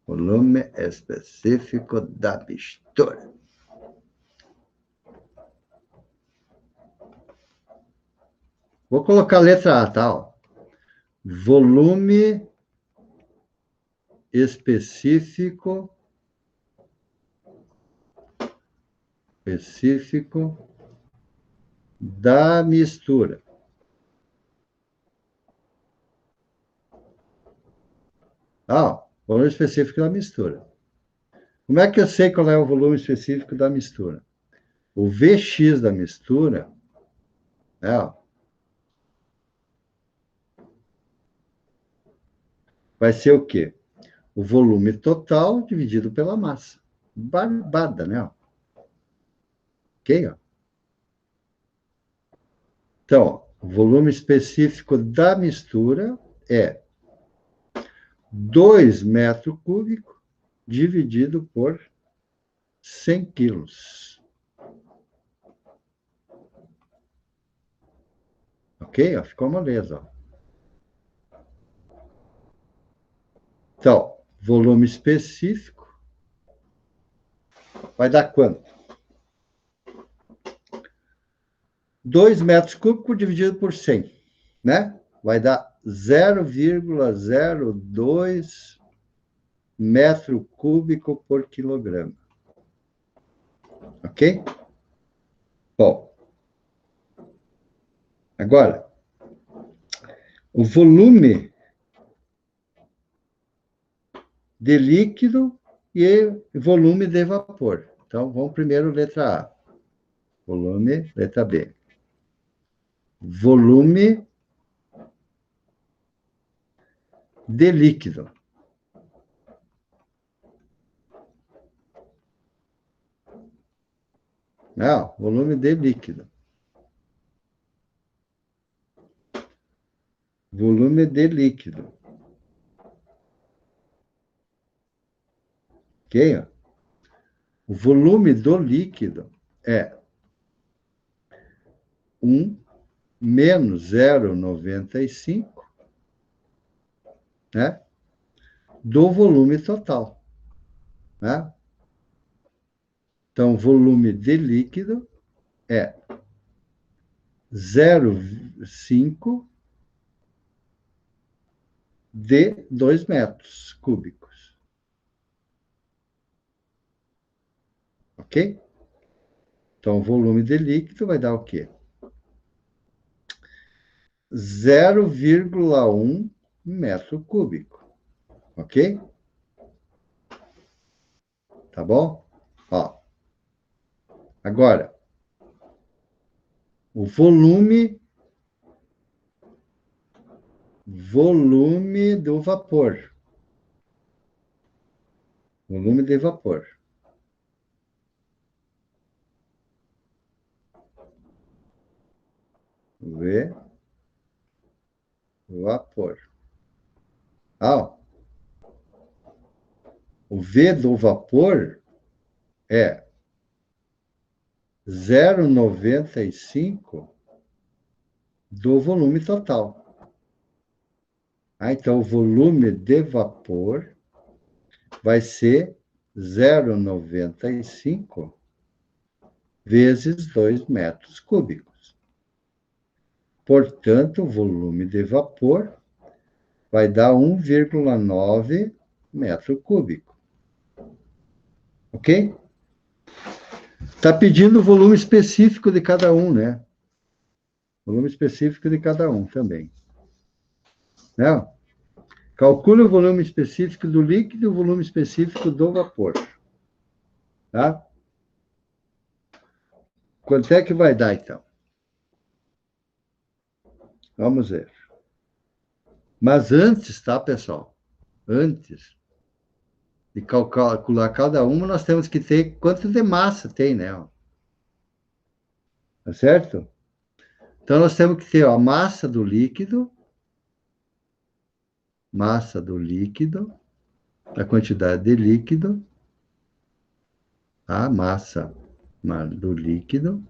Volume específico da mistura. Vou colocar a letra A, tá? Ó. Volume específico da mistura. Ah, volume específico da mistura. Como é que eu sei qual é o volume específico da mistura? O Vx da mistura, ó, vai ser o quê? O volume total dividido pela massa. Barbada, né? Ok? Ó. Então, ó, o volume específico da mistura é 2 metros cúbicos dividido por 100 quilos. Ok? Ó, ficou moleza. Ó. Então, volume específico vai dar quanto? 2 metros cúbicos dividido por 100, né? Vai dar 0,02 metro cúbico por quilograma. Ok? Bom, agora, o volume de líquido e volume de vapor. Então, vamos primeiro letra A. Volume, letra B. Volume de líquido. Não, volume de líquido. Volume de líquido. Ok? O volume do líquido é 1 menos 0,95, né? Do volume total. Né? Então, volume de líquido é 0,5 de 2 metros cúbicos. Ok? Então, o volume de líquido vai dar o quê? 0,1 metro cúbico. Ok? Tá bom? Ó. Agora, o volume do vapor. Volume de vapor. Vapor. Tá, ó. O V do vapor é 0,95 do volume total. Então, o volume de vapor vai ser 0,95 vezes 2 metros cúbicos. Portanto, o volume de vapor vai dar 1,9 metro cúbico. Ok? Está pedindo o volume específico de cada um, né? Volume específico de cada um também. Não? Calcule o volume específico do líquido e o volume específico do vapor. Tá? Quanto é que vai dar, então? Vamos ver. Mas antes, tá, pessoal? Antes de calcular cada uma, nós temos que ter quanto de massa tem, né? Tá certo? Então, nós temos que ter ó, a massa do líquido, a quantidade de líquido, a massa do líquido,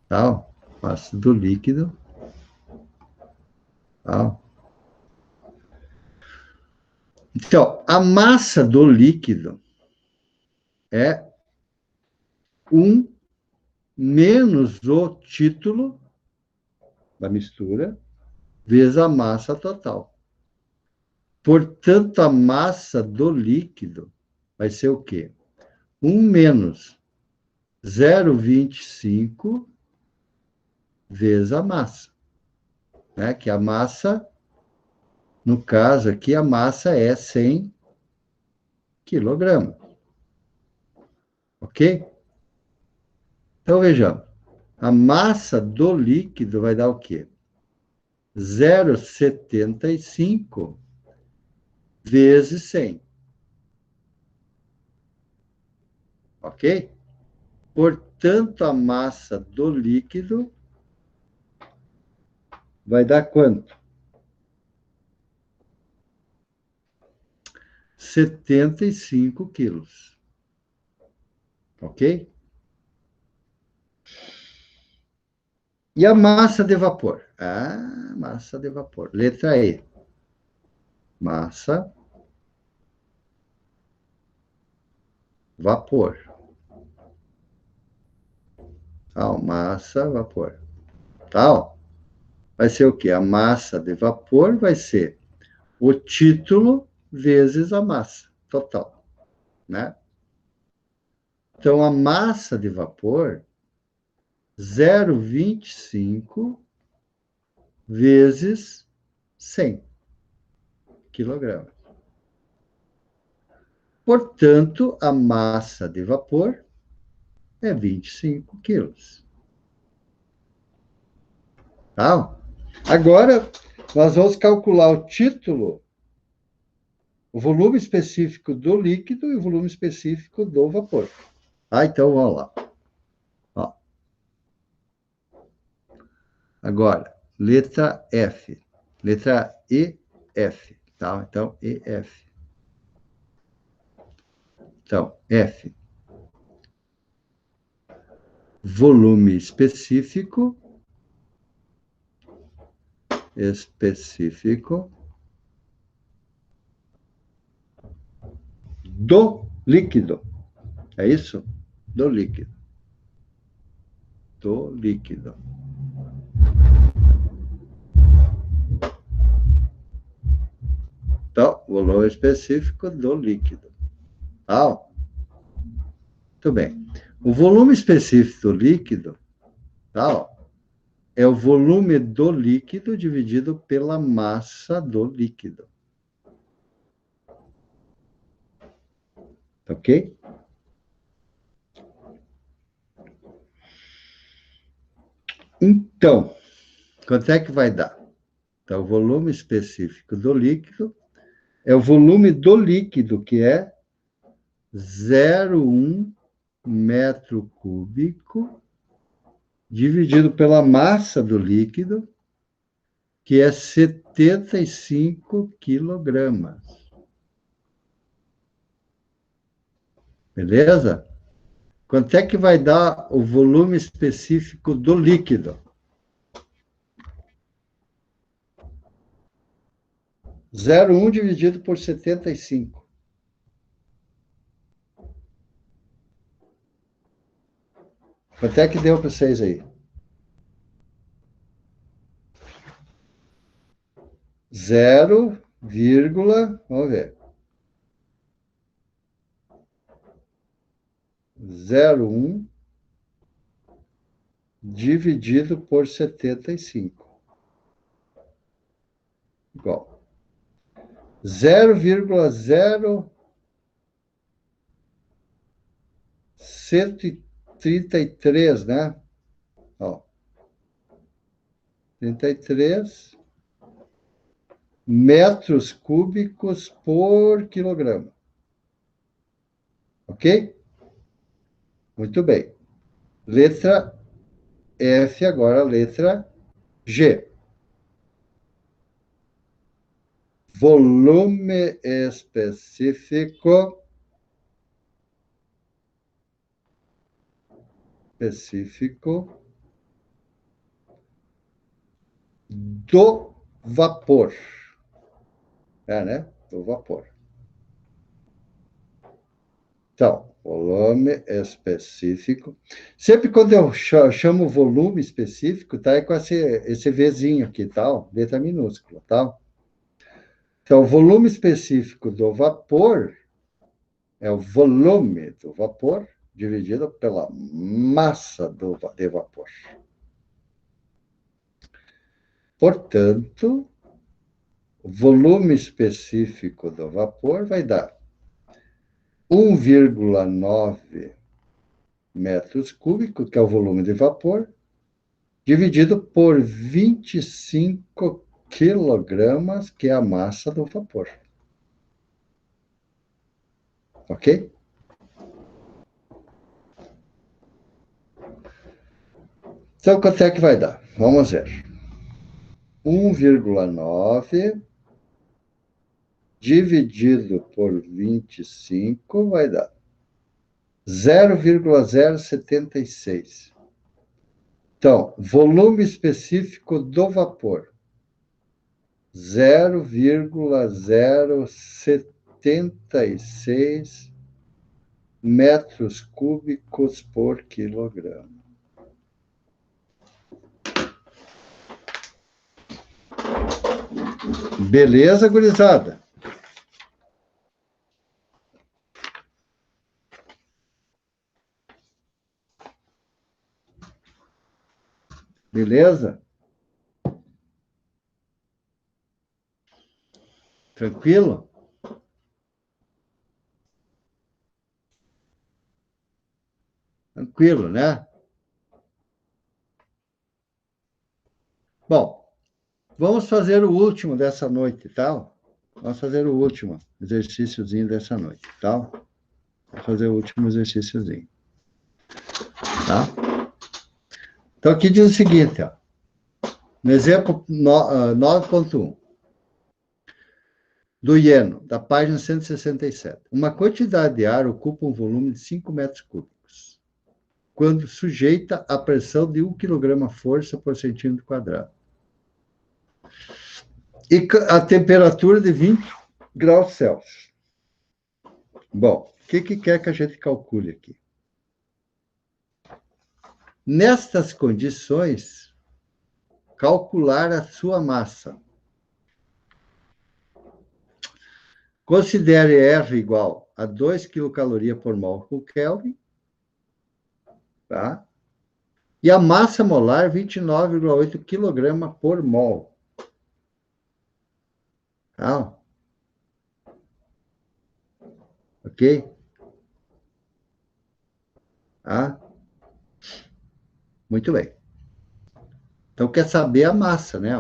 tá? Massa do líquido, tá? Então, a massa do líquido é 1 menos o título da mistura vezes a massa total. Portanto, a massa do líquido vai ser o quê? 1 menos 0,25 vezes a massa. Né? Que a massa, no caso aqui, a massa é 100 quilogramas. Ok? Então, vejamos. A massa do líquido vai dar o quê? 0,75 vezes 100. Ok? Portanto, a massa do líquido vai dar quanto? 75 quilos. Ok? E a massa de vapor? Ah, massa de vapor. Letra E. Massa, vapor. Tá, massa, vapor. Tá, vai ser o quê? A massa de vapor vai ser o título vezes a massa total, né? Então, a massa de vapor, 0,25 vezes 100 quilogramas. Portanto, a massa de vapor é 25 quilos. Tá? Agora, nós vamos calcular o título, o volume específico do líquido e o volume específico do vapor. Então, vamos lá. Ó. Agora, letra F. Letra EF. Tá? Então, EF. Então, F. Volume específico do líquido. É isso? Do líquido. Do líquido. Então, volume específico do líquido. Tá? Muito bem. O volume específico do líquido, tá? É o volume do líquido dividido pela massa do líquido. Ok? Então, quanto é que vai dar? Então, o volume específico do líquido é o volume do líquido, que é 0,1 metro cúbico, dividido pela massa do líquido, que é 75 quilogramas. Beleza? Quanto é que vai dar o volume específico do líquido? 0,1 dividido por 75. Quanto é que deu para vocês aí? 0, vamos ver. 0,1 dividido por 75. Igual. 0,133, né? Ó. 33 metros cúbicos por quilograma. Ok? Muito bem. Letra F, agora a letra G. Volume específico do vapor. Né? Do vapor. Então, volume específico. Sempre quando eu chamo volume específico, tá? É com esse Vzinho aqui, tal, letra minúscula, tal. Então, o volume específico do vapor é o volume do vapor dividido pela massa de vapor. Portanto, o volume específico do vapor vai dar 1,9 metros cúbicos, que é o volume de vapor, dividido por 25 quilogramas, que é a massa do vapor. Ok? Então, quanto é que vai dar? Vamos ver. 1,9 dividido por 25 vai dar 0,076. Então, volume específico do vapor, 0,076 metros cúbicos por quilograma. Beleza, gurizada? Beleza? Tranquilo? Tranquilo, né? Bom, vamos fazer o último dessa noite, tá? Vamos fazer o último exercíciozinho dessa noite, tá? Vamos fazer o último exercíciozinho. Tá? Então, aqui diz o seguinte, ó. No exemplo 9.1 do Ieno, da página 167. Uma quantidade de ar ocupa um volume de 5 metros cúbicos, quando sujeita à pressão de 1 kg força por centímetro quadrado. E a temperatura de 20 graus Celsius. Bom, o que quer que a gente calcule aqui? Nestas condições, calcular a sua massa. Considere R igual a 2 kcal por mol por Kelvin, tá? E a massa molar, 29,8 kg por mol. Tá? Ok? Tá? Muito bem. Então, quer saber a massa, né?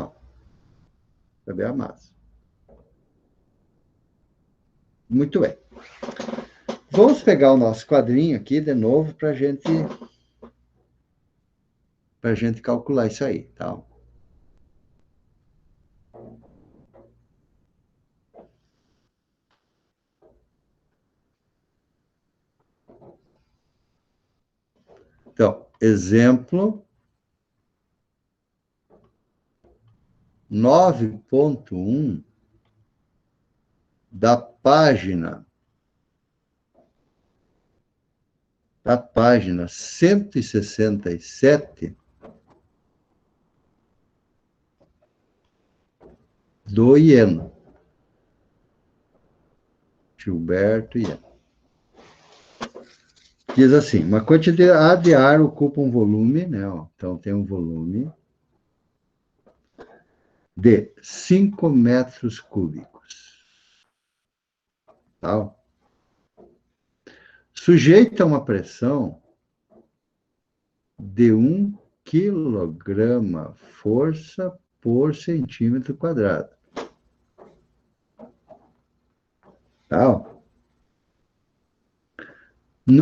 Saber a massa. Muito bem. Vamos pegar o nosso quadrinho aqui de novo para a gente calcular isso aí, tá? exemplo 9.1 da página 167 do Ieno. Gilberto Ieno. Diz assim, uma quantidade de ar ocupa um volume, né? Então, tem um volume de 5 metros cúbicos. Tá? Sujeita a uma pressão de 1 quilograma força por centímetro quadrado. Tá?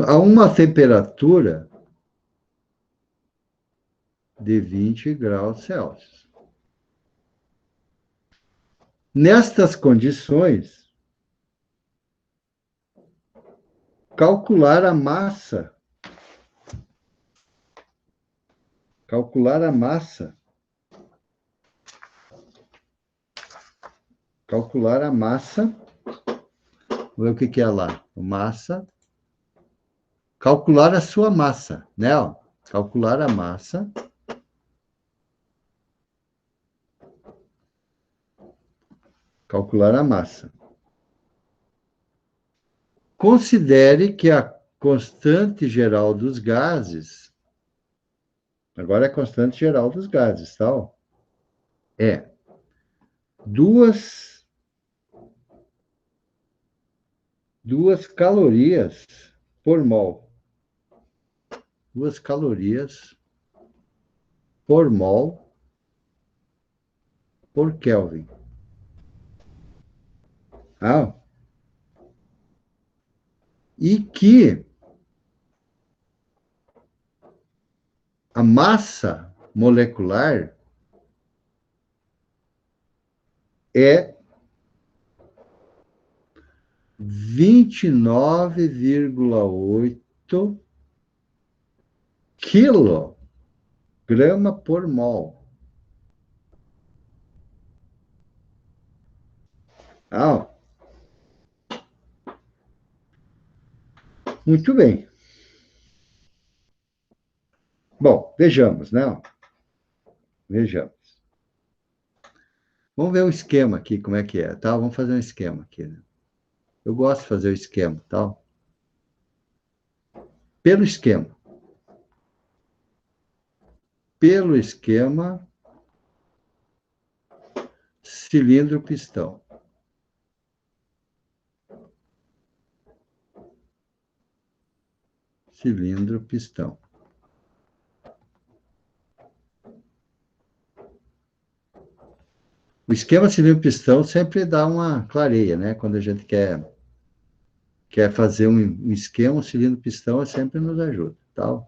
A uma temperatura de 20 graus Celsius. Nestas condições, calcular a massa vamos ver o que é lá, massa, calcular a sua massa, né? Calcular a massa Considere que a constante geral dos gases, agora é a constante geral dos gases, tá? É 2 calorias por mol. 2 calorias por mol por Kelvin. E que a massa molecular é 29,8 quilograma por mol. Muito bem. Bom, vejamos, né? Vejamos. Vamos ver o esquema aqui, como é que é, tá? Vamos fazer um esquema aqui, né? Eu gosto de fazer o esquema, tá? Pelo esquema, cilindro-pistão. Cilindro-pistão. O esquema cilindro-pistão sempre dá uma clareia, né? Quando a gente quer fazer um esquema, o cilindro-pistão sempre nos ajuda, tá?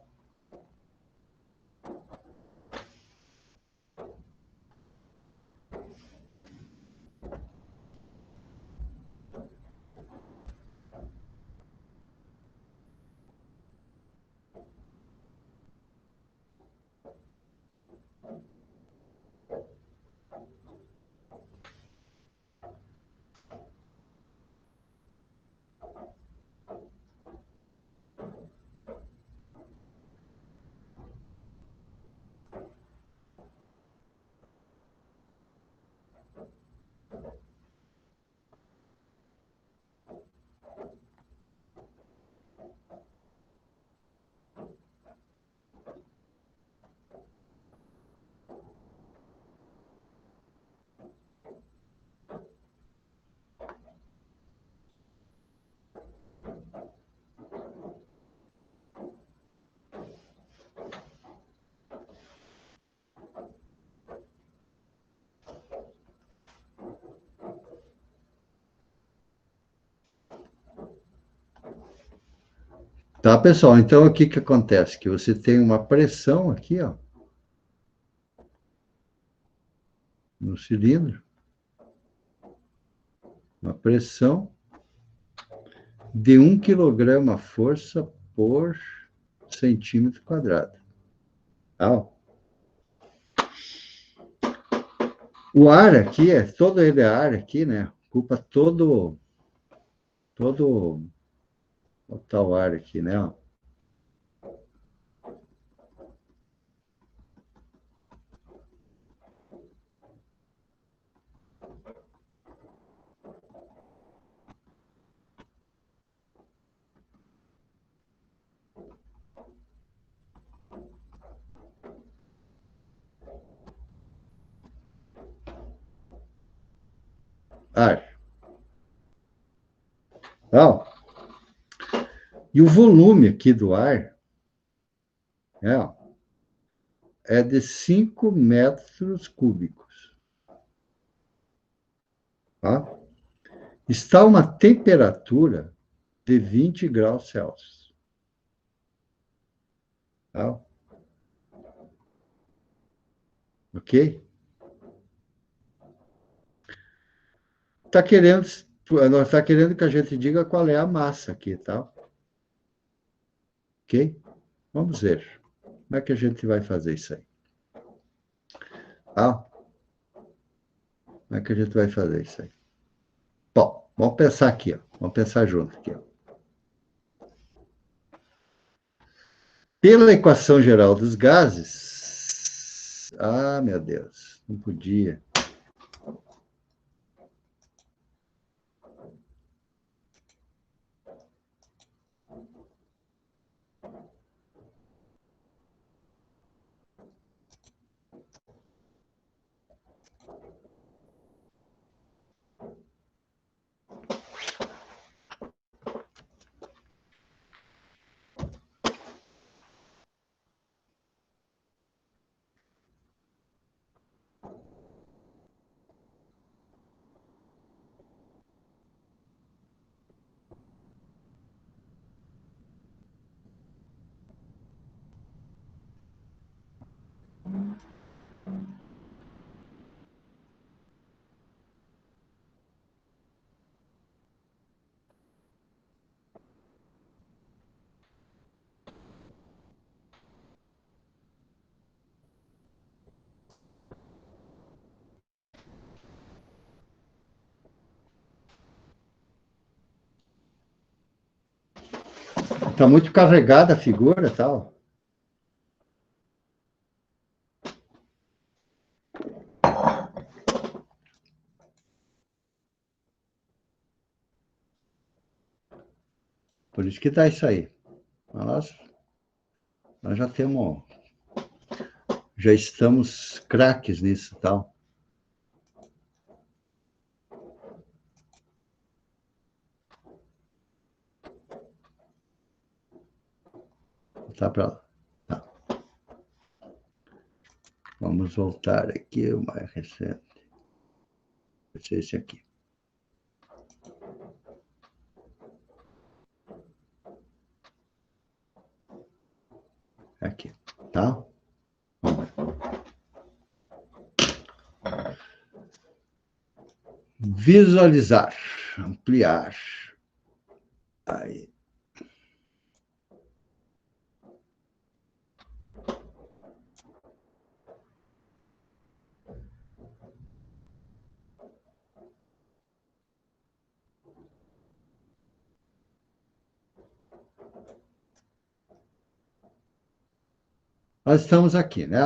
Tá, pessoal? Então, o que acontece? Que você tem uma pressão aqui, ó, no cilindro. Uma pressão de 1 quilograma força por centímetro quadrado. Tá? O ar aqui, todo ele é ar aqui, né? Ocupa todo o tal ar aqui, né? Ó. Ar. Tá? E o volume aqui do ar ó, é de 5 metros cúbicos. Tá? Está uma temperatura de 20 graus Celsius. Tá? Ok? Está querendo que a gente diga qual é a massa aqui, tá? Ok? Vamos ver. Como é que a gente vai fazer isso aí? Tá? Como é que a gente vai fazer isso aí? Bom, vamos pensar aqui, ó. Vamos pensar junto aqui, ó. Pela equação geral dos gases. Ah, meu Deus, não podia. Está muito carregada a figura, tal. Por isso que dá isso aí. Nós já estamos craques nisso, tal. Tá para lá. Tá. Vamos voltar aqui, o mais recente. Vai ser esse aqui. Aqui, tá? Vamos ver. Visualizar, ampliar. Aí. Nós estamos aqui, né?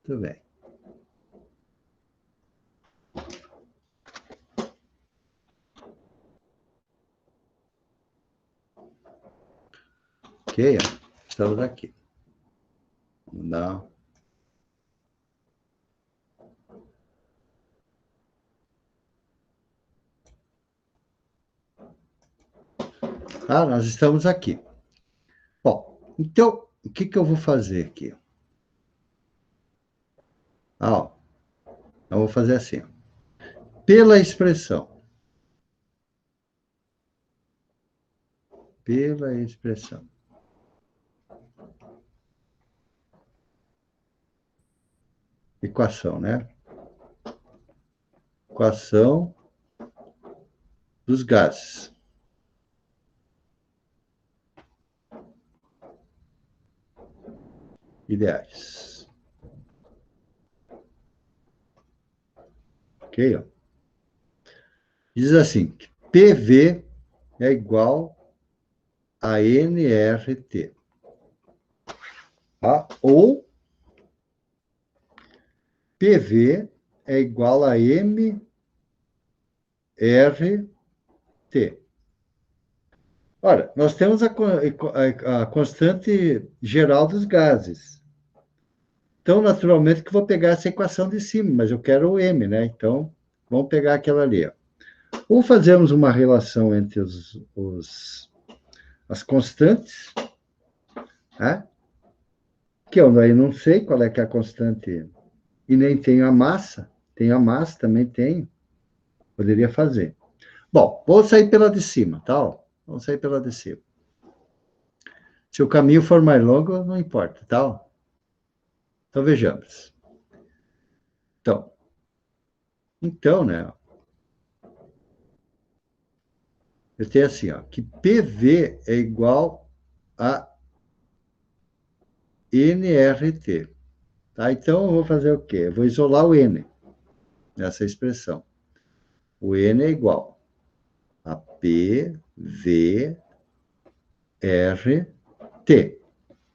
Tudo bem. Ok, ó. Estamos aqui. Vamos dar. Ah, nós estamos aqui. Bom, então, o que que eu vou fazer aqui? Ó, eu vou fazer assim. Ó. Pela expressão. Pela expressão. Equação, né? Equação dos gases. ideais. Ok? Ó. Diz assim, que PV é igual a nRT. Tá? Ou PV é igual a mRT. Ora, nós temos a constante geral dos gases. Então, naturalmente, que eu vou pegar essa equação de cima, mas eu quero o M, né? Então, vamos pegar aquela ali. Ó. Ou fazemos uma relação entre as constantes, né? Que eu aí não sei qual é que é a constante, e nem tenho a massa. Tenho a massa, também tenho. Poderia fazer. Bom, vou sair pela de cima, tá? Ó, vamos sair pela de cima. Se o caminho for mais longo, não importa, tá? Então, vejamos. Então, né? Eu tenho assim, ó, que PV é igual a nRT. Tá? Então, eu vou fazer o quê? Eu vou isolar o N nessa expressão. O N é igual a PVRT.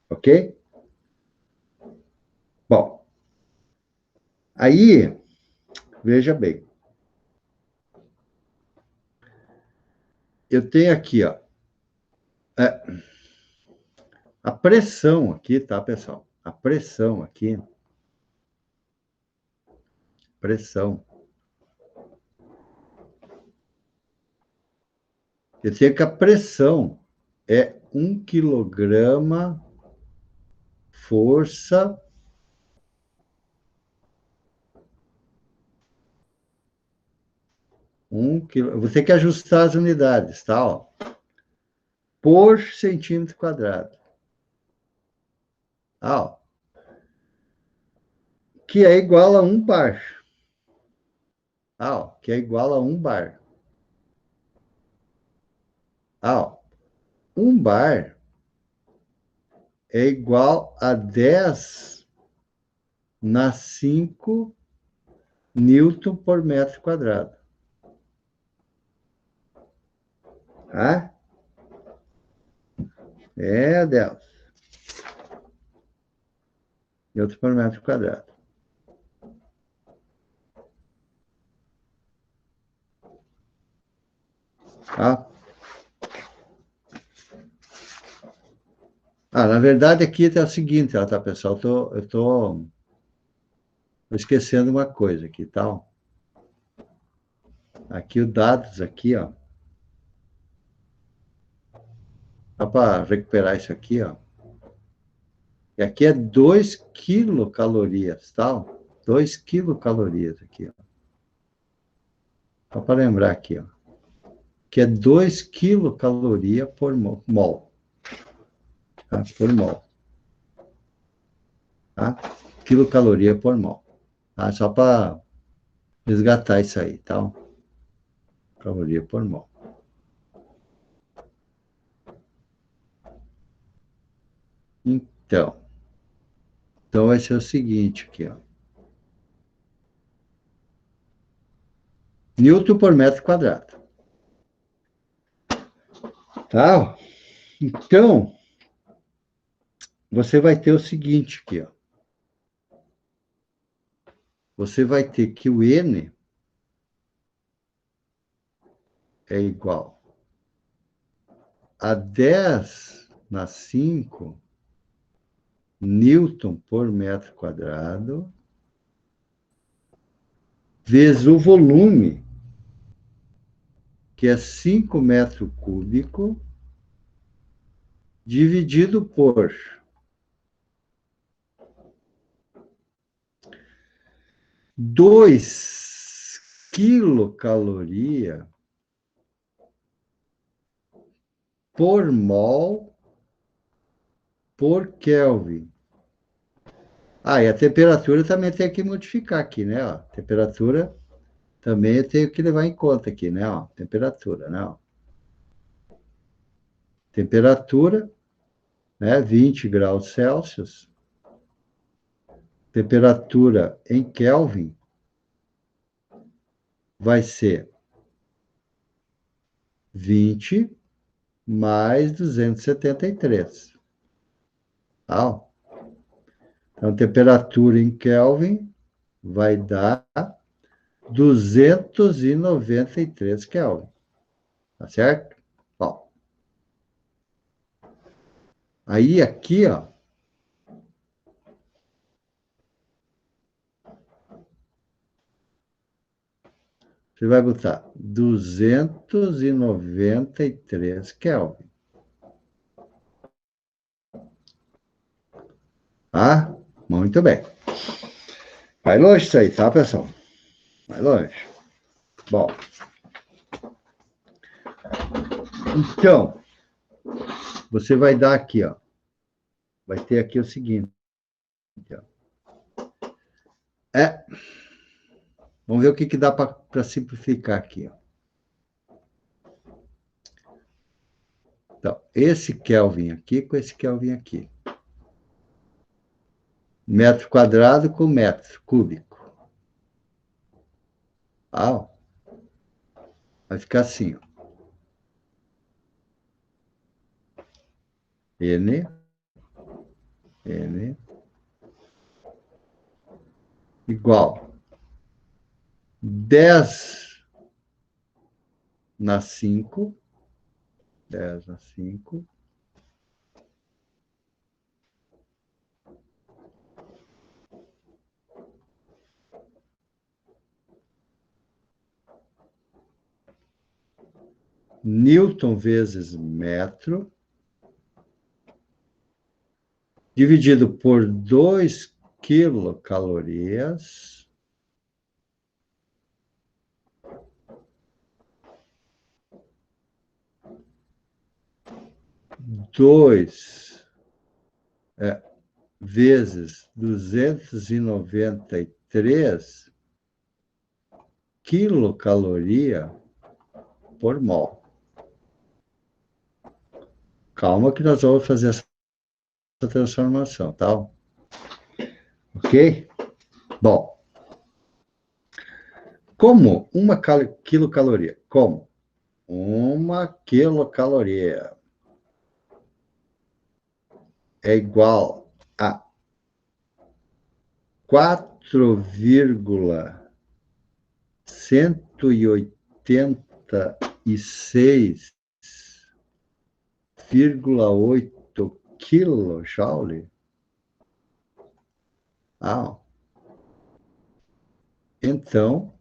Ok? Bom, aí, veja bem. Eu tenho aqui, ó, a pressão aqui, tá, pessoal? A pressão aqui, pressão. Eu tenho que a pressão é 1 quilograma força Você tem que ajustar as unidades, tá? Ó. Por centímetro quadrado. Ah, ó. Que é igual a 1 bar. Ah, ó. Que é igual a 1 bar. Ah, ó. 1 bar é igual a 10 na 5 newton por metro quadrado. Tá? É 10 newton por metro quadrado. Tá? Na verdade, aqui é o seguinte, tá, pessoal? Eu tô esquecendo uma coisa aqui, tá? Aqui os dados aqui, ó. Só para recuperar isso aqui, ó. E aqui é 2 quilocalorias, tá? 2 quilocalorias aqui, ó. Só para lembrar aqui, ó. Que é 2 quilocalorias por mol. Tá? Por mol. Tá? Quilocaloria por mol. Tá? Só para resgatar isso aí, tá? Caloria por mol. Então vai ser o seguinte aqui, ó. Newton por metro quadrado. Tá? Então, você vai ter o seguinte aqui, ó. Você vai ter que o N é igual a 10 na 5 newton por metro quadrado vezes o volume, que é 5 metros cúbicos, dividido por 2 quilocaloria por mol por Kelvin. E a temperatura também tem que modificar aqui, né? Ó, temperatura também eu tenho que levar em conta aqui, né? Ó, temperatura, né? Ó. Temperatura, né? 20 graus Celsius, temperatura em Kelvin vai ser 20 mais 273. Tá? Então, temperatura em Kelvin vai dar 293 Kelvin. Tá certo? Bom. Aí, aqui, ó. Você vai botar 293 Kelvin. Tá? Muito bem. Vai longe isso aí, tá, pessoal? Vai longe. Bom. Então, você vai dar aqui, ó. Vai ter aqui o seguinte. Ó. Vamos ver o que dá para simplificar aqui, ó. Então, esse Kelvin aqui com esse Kelvin aqui. Metro quadrado com metro cúbico. Ah, vai ficar assim, ó. N igual 10 na 5, 10 na 5, Newton vezes metro, dividido por 2 quilocalorias, vezes 293 quilocaloria por mol. Calma que nós vamos fazer essa transformação, tá? Ok? Bom, como uma quilocaloria? Como? Uma quilocaloria é igual a 4,186,8 kilojoule. Ah, então,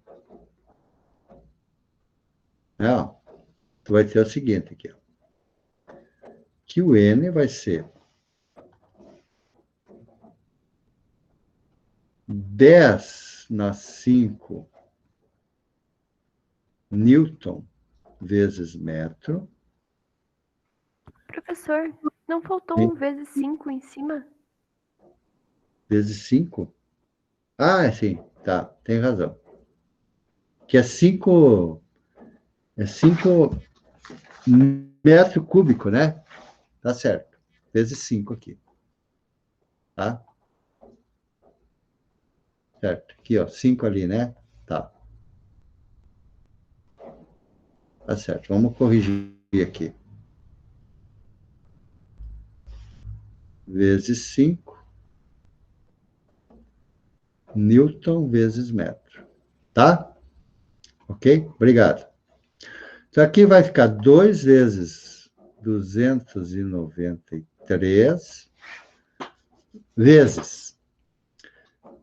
não, tu vai ter o seguinte aqui, ó, que o N vai ser 10 na 5 Newton vezes metro. Professor, não faltou Sim. um vezes 5 em cima? Vezes 5? Ah, sim, tá, tem razão. Que é 5 metro cúbico, né? Tá certo. Vezes 5 aqui. Tá? Certo. Aqui, ó, 5 ali, né? Tá. Tá certo. Vamos corrigir aqui. Vezes 5 Newton vezes metro. Tá? Ok? Obrigado. Então, aqui vai ficar 2 vezes 293 vezes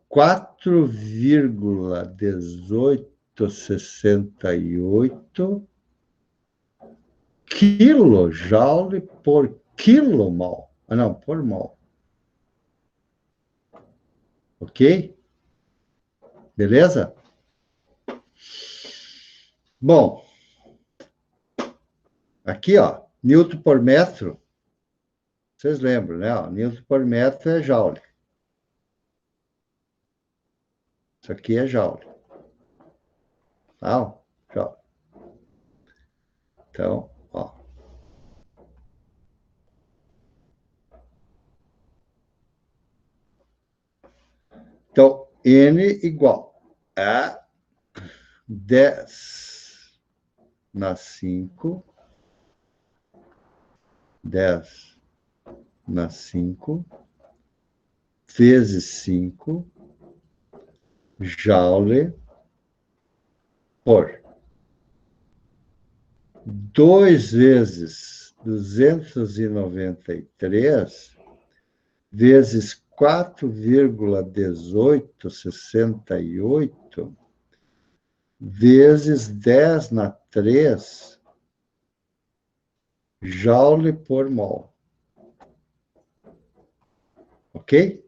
4,1868 kilojoule por quilomol. Ah, não, por mol. Ok? Beleza? Bom, aqui, ó, Newton por metro, vocês lembram, né? Ó, Newton por metro é joule. Isso aqui é joule. Tá? Joule. Então, ó. Então, N igual a 10 na 5, 10 na 5, vezes 5, joule por 2 vezes 293 vezes 4,1868 vezes 10 na 3 joule por mol. Ok?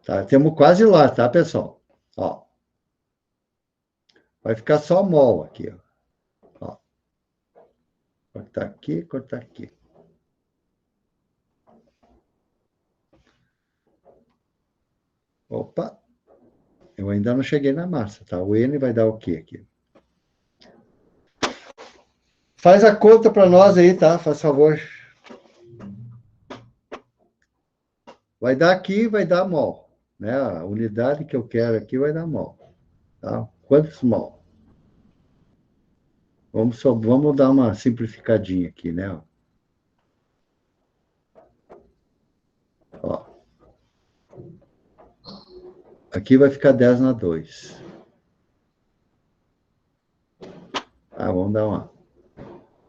Tá, temos quase lá, tá, pessoal? Ó. Vai ficar só mol aqui, ó. Ó. Cortar aqui, cortar aqui. Opa. Eu ainda não cheguei na massa, tá? O N vai dar o quê aqui? Faz a conta para nós aí, tá? Faz favor. Vai dar aqui, vai dar mol. Né? A unidade que eu quero aqui vai dar mol. Tá? Quantos mol? Vamos dar uma simplificadinha aqui, né? Ó. Aqui vai ficar 10 na 2. Ah, vamos dar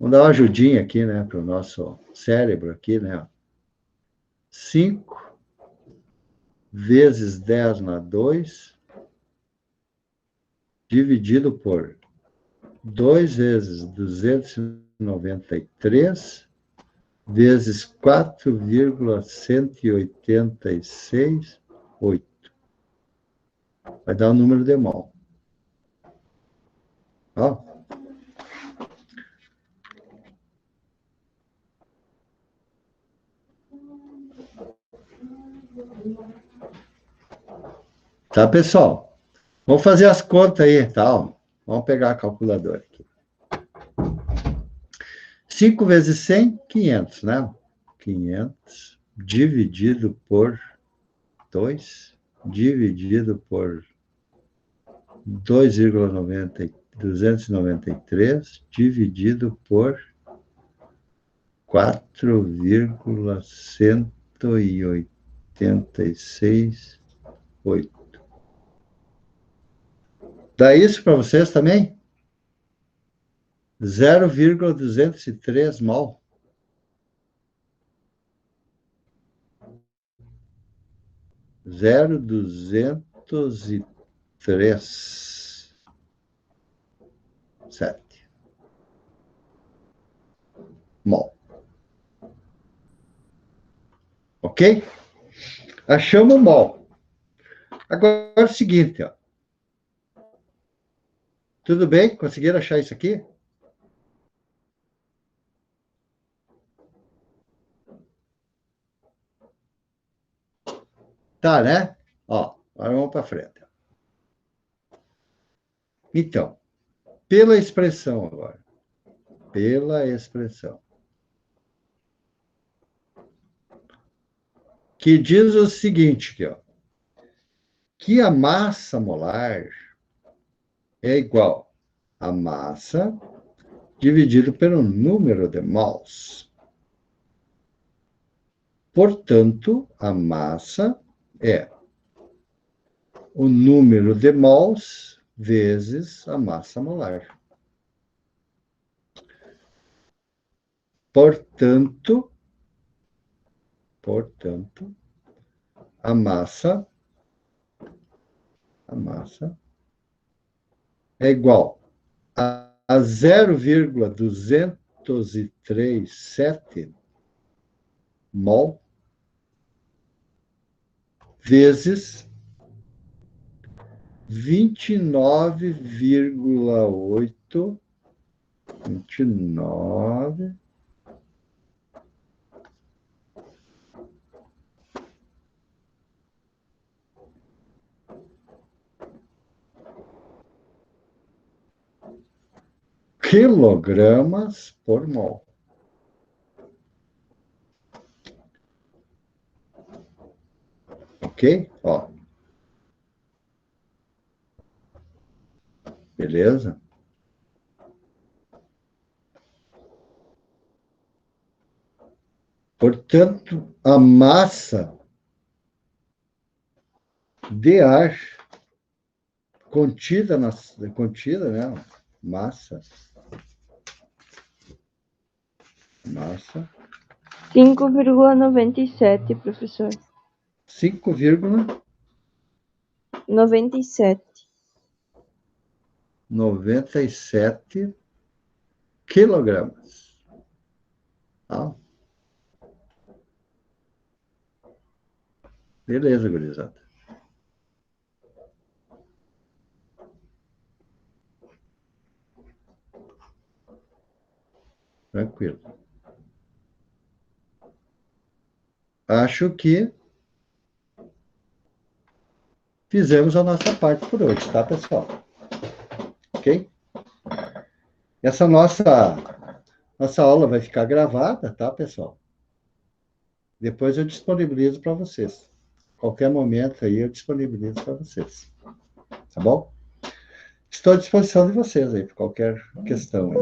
uma ajudinha aqui, né? Para o nosso cérebro aqui, né? 5 vezes 10 na 2 dividido por 2 vezes 293 vezes 4,1868. Vai dar o número de mol. Ó. Tá, pessoal? Vamos fazer as contas aí, tá? Vamos pegar a calculadora aqui. 5 vezes 100, 500, né? 500 dividido por 2, dividido por 293, dividido por 4,1868. Dá isso para vocês também? 0,203 mol. Zero 203. 7. Mol. Ok? Achamos o mol. Agora é o seguinte, ó. Tudo bem? Conseguiram achar isso aqui? Tá, né? Ó, agora vamos para frente. Então, pela expressão agora. Pela expressão. Que diz o seguinte, aqui, ó. Que a massa molar é igual a massa dividido pelo número de mols. Portanto, a massa é o número de mols vezes a massa molar. Portanto, a massa é igual a 0,237 mol vezes 29,8 quilogramas por mol. Ok? Ó. Beleza? Portanto, a massa de ar contida, né? Massa 5,97, professor. 5,97 quilogramas. Tá? Beleza, gurizada. Tranquilo. Acho que fizemos a nossa parte por hoje, tá, pessoal? Ok? Essa nossa aula vai ficar gravada, tá, pessoal? Depois eu disponibilizo para vocês. Qualquer momento aí eu disponibilizo para vocês. Tá bom? Estou à disposição de vocês aí, por qualquer questão aí.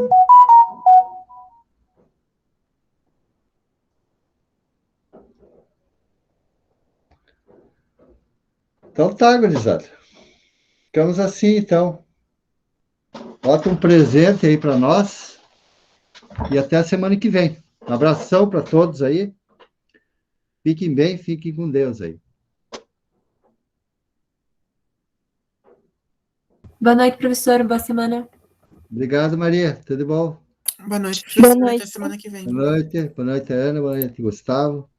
Então tá, gurizada. Ficamos assim, então. Bota um presente aí para nós. E até a semana que vem. Um abração para todos aí. Fiquem bem, fiquem com Deus aí. Boa noite, professor. Boa semana. Obrigado, Maria. Tudo bom? Boa noite, professor. Boa noite. Até semana que vem. Boa noite, Ana. Boa noite, Gustavo.